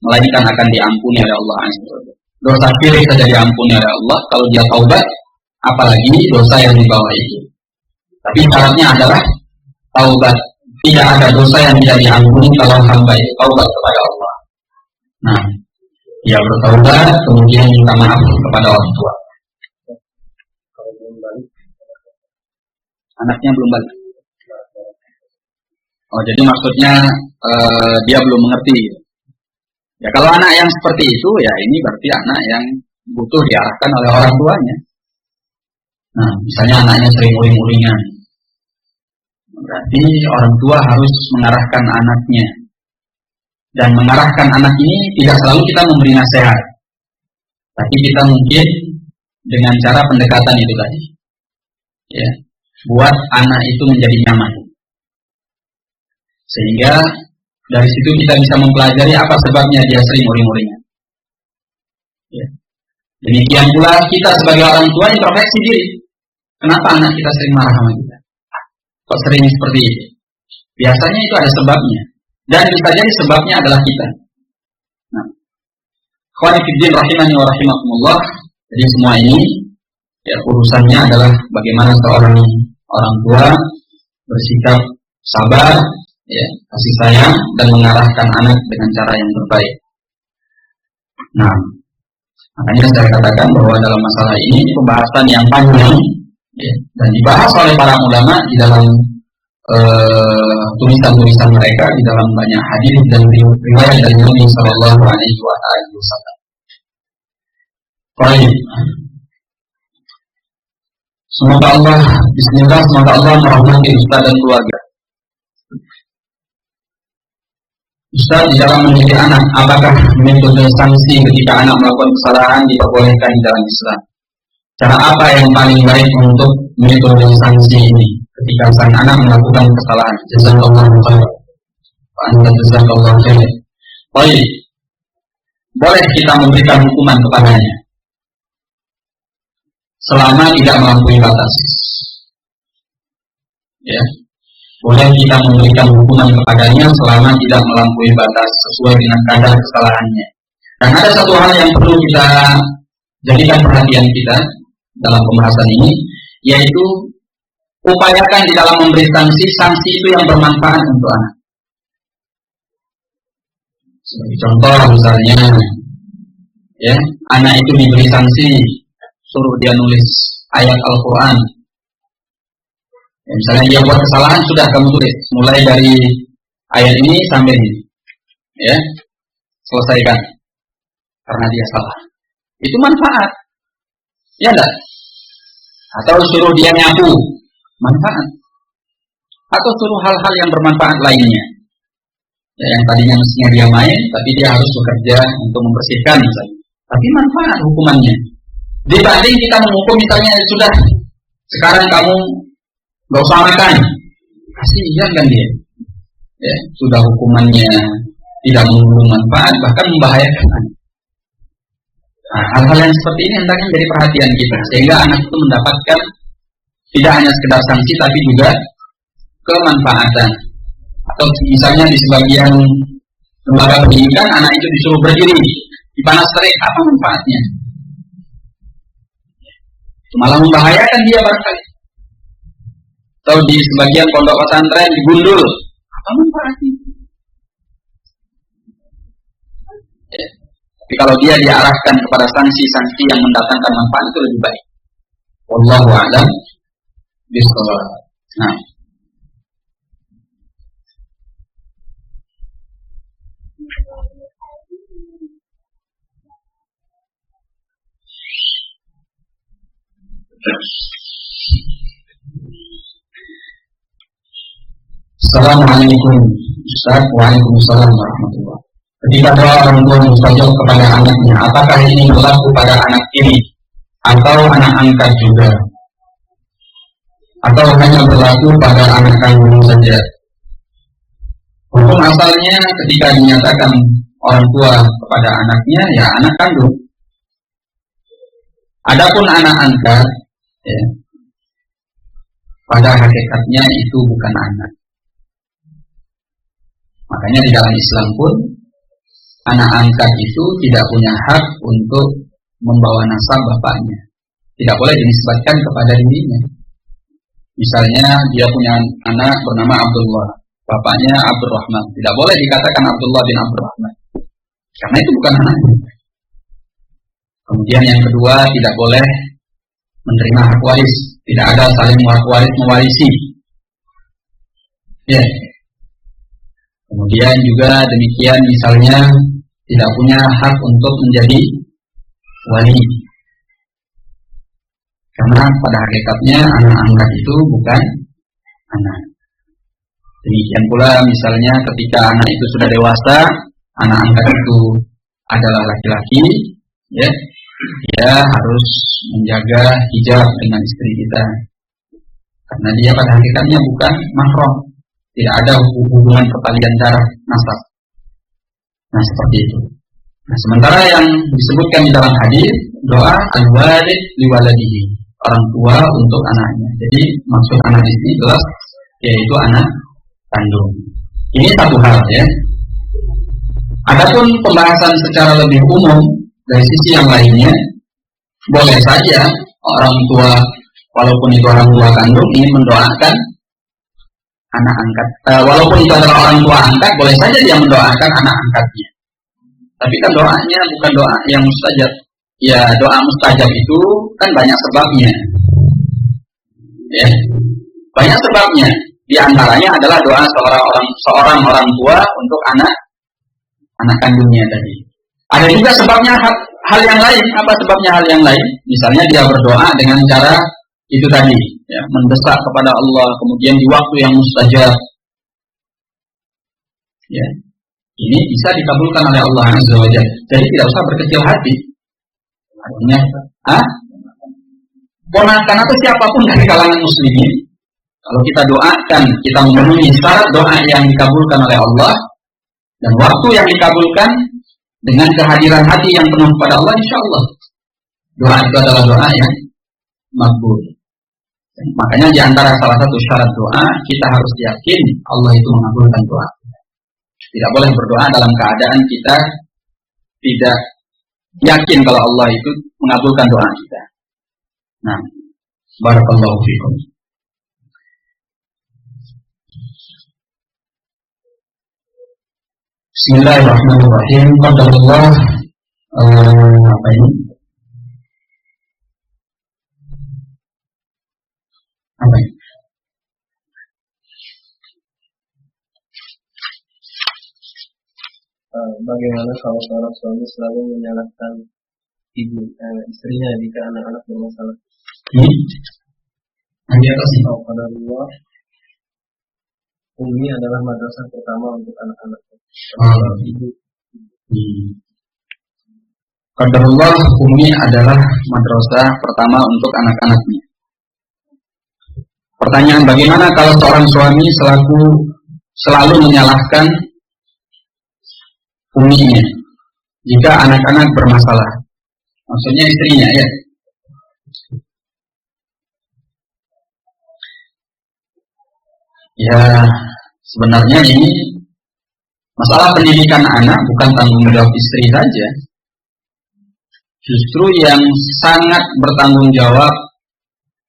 melainkan akan diampuni oleh Allah. Dosa syirik saja diampuni oleh Allah, kalau dia taubat, apalagi dosa yang di bawah itu. Tapi syaratnya adalah taubat. Tidak ada dosa yang tidak diampuni kalau hamba itu taubat kepada Allah. Nah, dia bertaubat, kemudian minta maaf kepada orang tua. Anaknya belum balik. Oh, jadi maksudnya dia belum mengerti. Ya, kalau anak yang seperti itu, ya ini berarti anak yang butuh diarahkan oleh orang tuanya. Nah, misalnya anaknya sering uring-uringan, berarti orang tua harus mengarahkan anaknya. Dan mengarahkan anak ini tidak selalu kita memberi nasihat, tapi kita mungkin dengan cara pendekatan itu tadi, ya, buat anak itu menjadi nyaman, sehingga dari situ kita bisa mempelajari apa sebabnya dia sering uring-uringan. Ya. Demikian pula kita sebagai orang tua introspeksi diri, kenapa anak kita sering marah sama kita? Kok sering seperti itu? Biasanya itu ada sebabnya. Dan bisa jadi sebabnya adalah kita. Nah, ikhwani fiddin rahimani wa rahimakumullah. Jadi semua ini, ya, urusannya adalah bagaimana seorang orang tua bersikap sabar, ya, kasih sayang, dan mengarahkan anak dengan cara yang terbaik. Nah, makanya saya katakan bahwa dalam masalah ini pembahasan yang panjang, Ya, dan dibahas oleh para ulama di dalam tulisan-tulisan mereka, di dalam banyak hadis dan riwayat dari Nabi Sallallahu Alaihi Wasallam. Baik. Semoga Allah, Bismillah, semoga Allah merahmati Ustaz dan keluarga. Ustaz, di dalam mendidik anak, apakah metode sanksi ketika anak melakukan kesalahan diperbolehkan di dalam Islam? Cara apa yang paling baik untuk metode sanksi ini ketika sang anak melakukan kesalahan? Jazakallahu khairan. Wa anta jazakallahu khairan. Baik. Boleh kita memberikan hukuman kepadanya selama tidak melampaui batas. Ya. Boleh kita memberikan hukuman kepadanya selama tidak melampaui batas sesuai dengan kadar kesalahannya. Dan ada satu hal yang perlu kita jadikan perhatian kita dalam pembahasan ini, yaitu upayakan di dalam memberi sanksi itu yang bermanfaat untuk anak. Sebagai contoh misalnya, ya, anak itu diberi sanksi, suruh dia nulis ayat Al-Quran. Ya, misalnya dia buat kesalahan, sudah kamu tulis mulai dari ayat ini sampai ini, ya, selesaikan karena dia salah. Itu manfaat, ya enggak? Atau suruh dia nyapu, manfaat. Atau suruh hal-hal yang bermanfaat lainnya. Ya, yang tadinya mestinya dia main, tapi dia harus bekerja untuk membersihkan misalnya. Tapi manfaat hukumannya. Dibanding kita menghukum misalnya, sudah, sekarang kamu gak usah makan, kasihan kan dia. Ya, sudah hukumannya tidak mengandung manfaat, bahkan membahayakan. Nah, hal-hal yang seperti ini hendaknya menjadi perhatian kita, sehingga anak itu mendapatkan tidak hanya sekedar sanksi, tapi juga kemanfaatan. Atau misalnya di sebagian lembaga pendidikan, anak itu disuruh berdiri di panas terik, apa manfaatnya? Malah membahayakan dia barangkali. Atau di sebagian pondok pesantren digundul, apa manfaatnya? Ya. Tapi kalau dia diarahkan kepada sanksi-sanksi yang mendatangkan manfaat, itu lebih baik. Wallahu a'lam bishawab. Nah, Assalamualaikum Ustaz. Waalaikumsalam warahmatullahi. Ketika doa orang tua mustajab kepada anaknya, apakah ini berlaku pada anak ini atau anak angkat juga? Atau hanya berlaku pada anak kandung saja? Hukum asalnya ketika dinyatakan orang tua kepada anaknya, ya anak kandung. Adapun anak angkat, ya, pada hakikatnya itu bukan anak. Makanya di dalam Islam pun anak angkat itu tidak punya hak untuk membawa nasab bapaknya. Tidak boleh dinisbatkan kepada dirinya. Misalnya dia punya anak bernama Abdullah, bapaknya Abdurrahman. Tidak boleh dikatakan Abdullah bin Abdurrahman, karena itu bukan anaknya. Kemudian yang kedua, tidak boleh menerima hak waris. Tidak ada saling waris mewarisi. Ya. Kemudian juga demikian misalnya tidak punya hak untuk menjadi wali. Karena pada hakikatnya anak angkat itu bukan anak. Demikian pula misalnya ketika anak itu sudah dewasa, anak angkat itu adalah laki-laki, ya, dia harus menjaga hijab dengan istri kita. Karena dia pada hakikatnya bukan mahram. Tidak ada hubungan pertalian darah nasab. Nah, seperti itu. Nah, sementara yang disebutkan di dalam hadis, doa al-walid liwaladihi, orang tua untuk anaknya. Jadi maksud anak di sini jelas yaitu anak kandung. Ini satu hal, ya. Adapun pembahasan secara lebih umum dari sisi yang lainnya, boleh saja orang tua, walaupun itu orang tua kandung, ingin mendoakan anak angkat. Walaupun itu adalah orang tua angkat, boleh saja dia mendoakan anak angkatnya. Tapi kan doanya bukan doa yang mustajab. Ya, doa mustajab itu kan banyak sebabnya. Ya, banyak sebabnya. Di antaranya adalah doa seorang orang tua untuk anak kandungnya tadi. Ada juga sebabnya hal yang lain. Apa sebabnya hal yang lain? Misalnya dia berdoa dengan cara itu tadi, ya, mendesak kepada Allah, kemudian di waktu yang mustajab. Ya, ini bisa dikabulkan oleh Allah Azza wa Jalla. Jadi tidak usah berkecil hati. Artinya, ponakan atau siapapun dari kalangan muslimin, kalau kita doakan, kita memenuhi syarat doa yang dikabulkan oleh Allah dan waktu yang dikabulkan dengan kehadiran hati yang penuh kepada Allah, insya Allah doa itu adalah doa yang makbul. Makanya di antara salah satu syarat doa, kita harus yakin Allah itu mengabulkan doa. Tidak boleh berdoa dalam keadaan kita tidak yakin kalau Allah itu mengabulkan doa kita. Nah, barakallahu fikum. Bismillahirrahmanirrahim. Qadarullah. Apa ini? Apa ini? Bagaimana kalau seorang suami selalu menyalahkan istrinya jika anak-anak bermasalah? Nanti atas ini. Qadarullah. Umi adalah madrasah pertama untuk anak-anak. Ibu. Qadarullah, Umi adalah madrasah pertama untuk anak-anaknya. Pertanyaan, bagaimana kalau seorang suami selalu menyalahkan uminya jika anak-anak bermasalah? Maksudnya istrinya, ya. Ya, sebenarnya ini masalah pendidikan anak bukan tanggung jawab istri saja. Justru yang sangat bertanggung jawab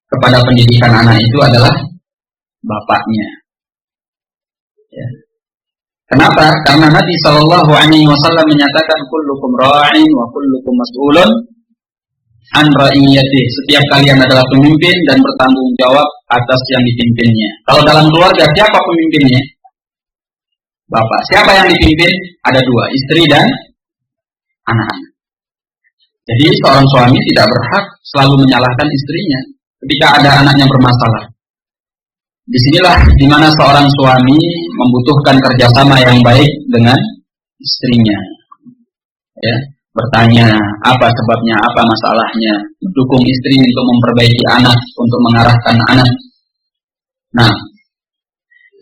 kepada pendidikan anak itu adalah bapaknya. Ya. Kenapa? Karena Nabi Shallallahu Alaihi Wasallam menyatakan kullukum ra'in wa kullukum mas'ulun an ra'iyati. Setiap kalian adalah pemimpin dan bertanggung jawab atas yang dipimpinnya. Kalau dalam keluarga siapa pemimpinnya? Bapak. Siapa yang dipimpin? Ada dua, istri dan anak-anak. Jadi seorang suami tidak berhak selalu menyalahkan istrinya ketika ada anaknya bermasalah. Disinilah dimana seorang suami membutuhkan kerjasama yang baik dengan istrinya. Ya, bertanya apa sebabnya, apa masalahnya, mendukung istri untuk memperbaiki anak, untuk mengarahkan anak. Nah,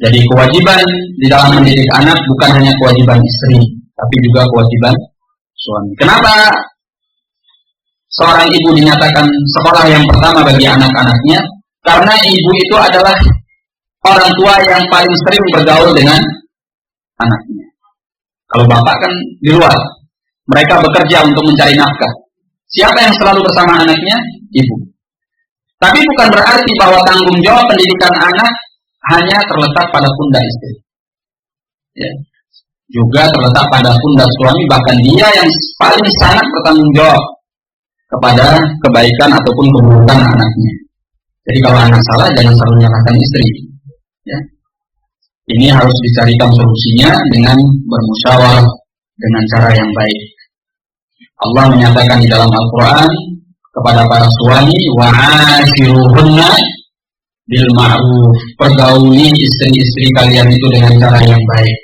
jadi kewajiban di dalam mendidik anak bukan hanya kewajiban istri, tapi juga kewajiban suami. Kenapa seorang ibu dinyatakan sekolah yang pertama bagi anak-anaknya? Karena ibu itu adalah orang tua yang paling sering bergaul dengan anaknya. Kalau bapak kan di luar, mereka bekerja untuk mencari nafkah. Siapa yang selalu bersama anaknya? Ibu. Tapi bukan berarti bahwa tanggung jawab pendidikan anak hanya terletak pada pundak istri. Ya. Juga terletak pada pundak suami, bahkan dia yang paling sangat bertanggung jawab kepada kebaikan ataupun keburukan anaknya. Jadi kalau anak salah, jangan selalu menyalahkan istri. Ya. Ini harus dicarikan solusinya dengan bermusyawarah dengan cara yang baik. Allah menyatakan di dalam Al-Quran kepada para suami, wa'ashiruhunna bil ma'ruf, pergauli istri-istri kalian itu dengan cara yang baik.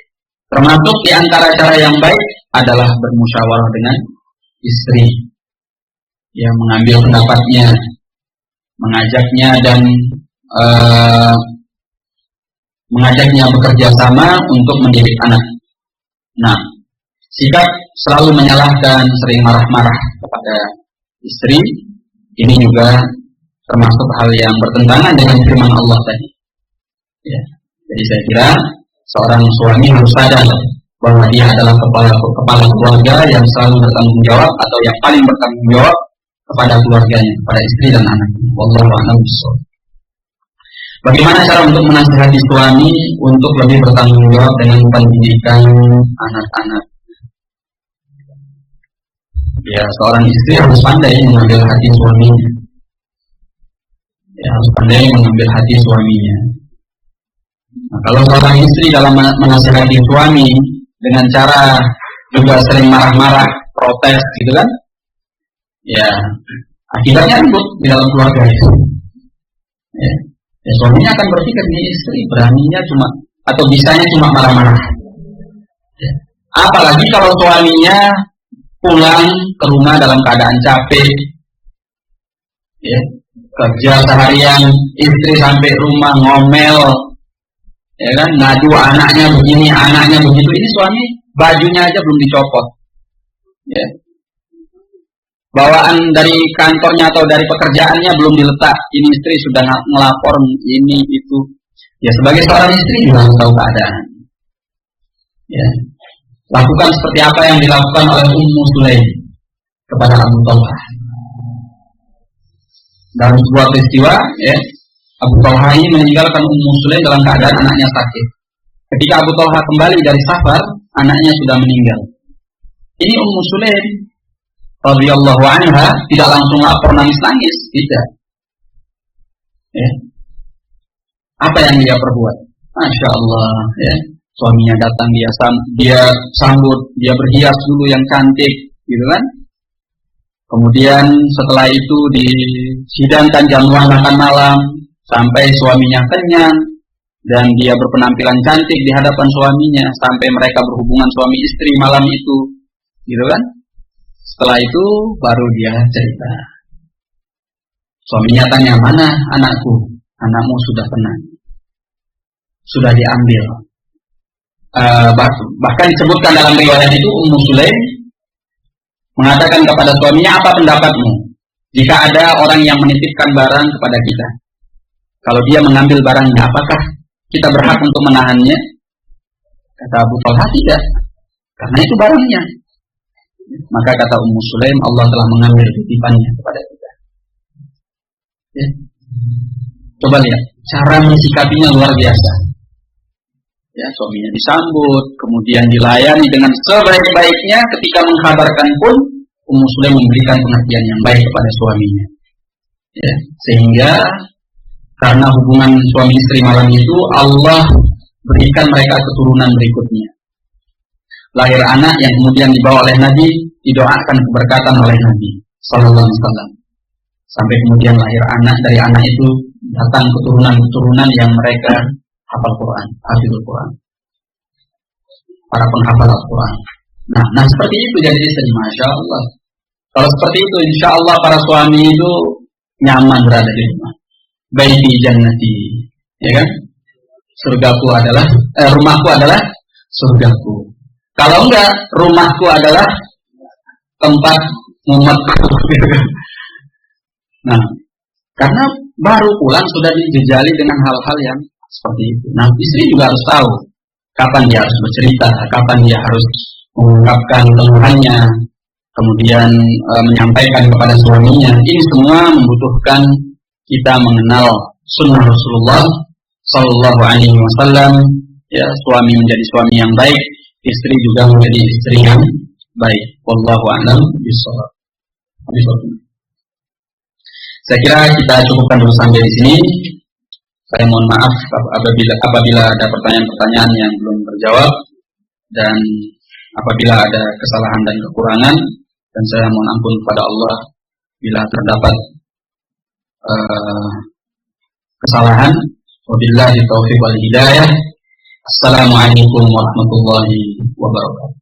Termasuk di antara cara yang baik adalah bermusyawarah dengan istri, yang mengambil pendapatnya, mengajaknya dan mengajaknya bekerja sama untuk mendidik anak. Nah, sikap selalu menyalahkan, sering marah-marah kepada istri, ini juga termasuk hal yang bertentangan dengan firman Allah tadi. Ya. Jadi saya kira seorang suami harus sadar bahwa dia adalah kepala keluarga yang selalu bertanggung jawab atau yang paling bertanggung jawab kepada keluarganya, kepada istri dan anaknya. Wallahu a'lam bishawab. Bagaimana cara untuk menasihati suami untuk lebih bertanggung jawab dengan pendidikan anak-anak? Ya, seorang istri harus pandai mengambil hati suaminya. Ya, harus pandai mengambil hati suaminya. Nah, kalau seorang istri dalam menasihati suami dengan cara juga sering marah-marah, protes gitu kan, ya akibatnya ribut di dalam keluarga itu. Ya, ya suaminya akan berpikir ini istri beraninya cuma atau bisanya cuma marah-marah. Ya. Apalagi kalau suaminya pulang ke rumah dalam keadaan capek, ya, kerja seharian, istri sampai rumah ngomel, ya kan, ngadu anaknya begini, anaknya begitu. Ini suami bajunya aja belum dicopot, ya. Bawaan dari kantornya atau dari pekerjaannya belum diletak, ini istri sudah ngelapor ini itu. Ya sebagai seorang istri juga harus tahu keadaan. Ya. Lakukan seperti apa yang dilakukan oleh Ummu Sulaim kepada Abu Talha. Dalam sebuah peristiwa, ya, Abu Talha ini meninggalkan Ummu Sulaim dalam keadaan anaknya sakit. Ketika Abu Talha kembali dari safar, anaknya sudah meninggal. Ini Ummu Sulaim radhiyallahu anha tidak langsung lapor nangis-nangis, tidak. Ya. Apa yang dia perbuat? Masya Allah, ya. Suaminya datang, dia sambut, dia berhias dulu yang cantik, gitu kan? Kemudian setelah itu disidangkan jamuan makan malam sampai suaminya kenyang dan dia berpenampilan cantik di hadapan suaminya sampai mereka berhubungan suami istri malam itu, gitu kan? Setelah itu baru dia cerita. Suaminya tanya, mana anakku? Anakmu sudah tenang, sudah diambil. Bahkan disebutkan dalam riwayat itu Ummu Sulaim mengatakan kepada suaminya, apa pendapatmu jika ada orang yang menitipkan barang kepada kita? Kalau dia mengambil barangnya, apakah kita berhak untuk menahannya? Kata Abu Talha, tidak, karena itu barangnya. Maka kata Ummu Sulaim, Allah telah mengambil titipannya kepada kita. Ya. Coba lihat, cara mensikapinya luar biasa. Ya, suaminya disambut, kemudian dilayani dengan sebaik-baiknya. Ketika mengkabarkan pun, Ummu Sulaim memberikan pengertian yang baik kepada suaminya. Ya, sehingga karena hubungan suami istri malam itu, Allah berikan mereka keturunan berikutnya. Lahir anak yang kemudian dibawa oleh Nabi, didoakan keberkatan oleh Nabi Sallallahu Alaihi Wasallam. Sampai kemudian lahir anak, dari anak itu datang keturunan-keturunan yang mereka hafal Quran, hafizul Quran, para penghafal Al-Quran. Nah seperti itu jadi istri, Masya Allah. Kalau seperti itu, insya Allah para suami itu nyaman berada di rumah. Baiti jannati, ya kan? Surgaku adalah, rumahku adalah surgaku. Kalau enggak, rumahku adalah tempat mumetku. Nah, karena baru pulang sudah dijejali dengan hal-hal yang seperti itu. Nah, istri juga harus tahu kapan dia harus bercerita, kapan dia harus mengungkapkan keluhannya, kemudian menyampaikan kepada suaminya. Ini semua membutuhkan kita mengenal sunnah Rasulullah Sallallahu Alaihi Wasallam. Ya, suami menjadi suami yang baik, istri juga menjadi istri yang baik. Wallahu a'lam bishawab. Saya kira kita cukupkan dulu sampai di sini. Saya mohon maaf apabila ada pertanyaan-pertanyaan yang belum terjawab dan apabila ada kesalahan dan kekurangan, dan saya mohon ampun kepada Allah bila terdapat kesalahan. Wabillahi taufiq wal hidayah. Assalamualaikum warahmatullahi wabarakatuh.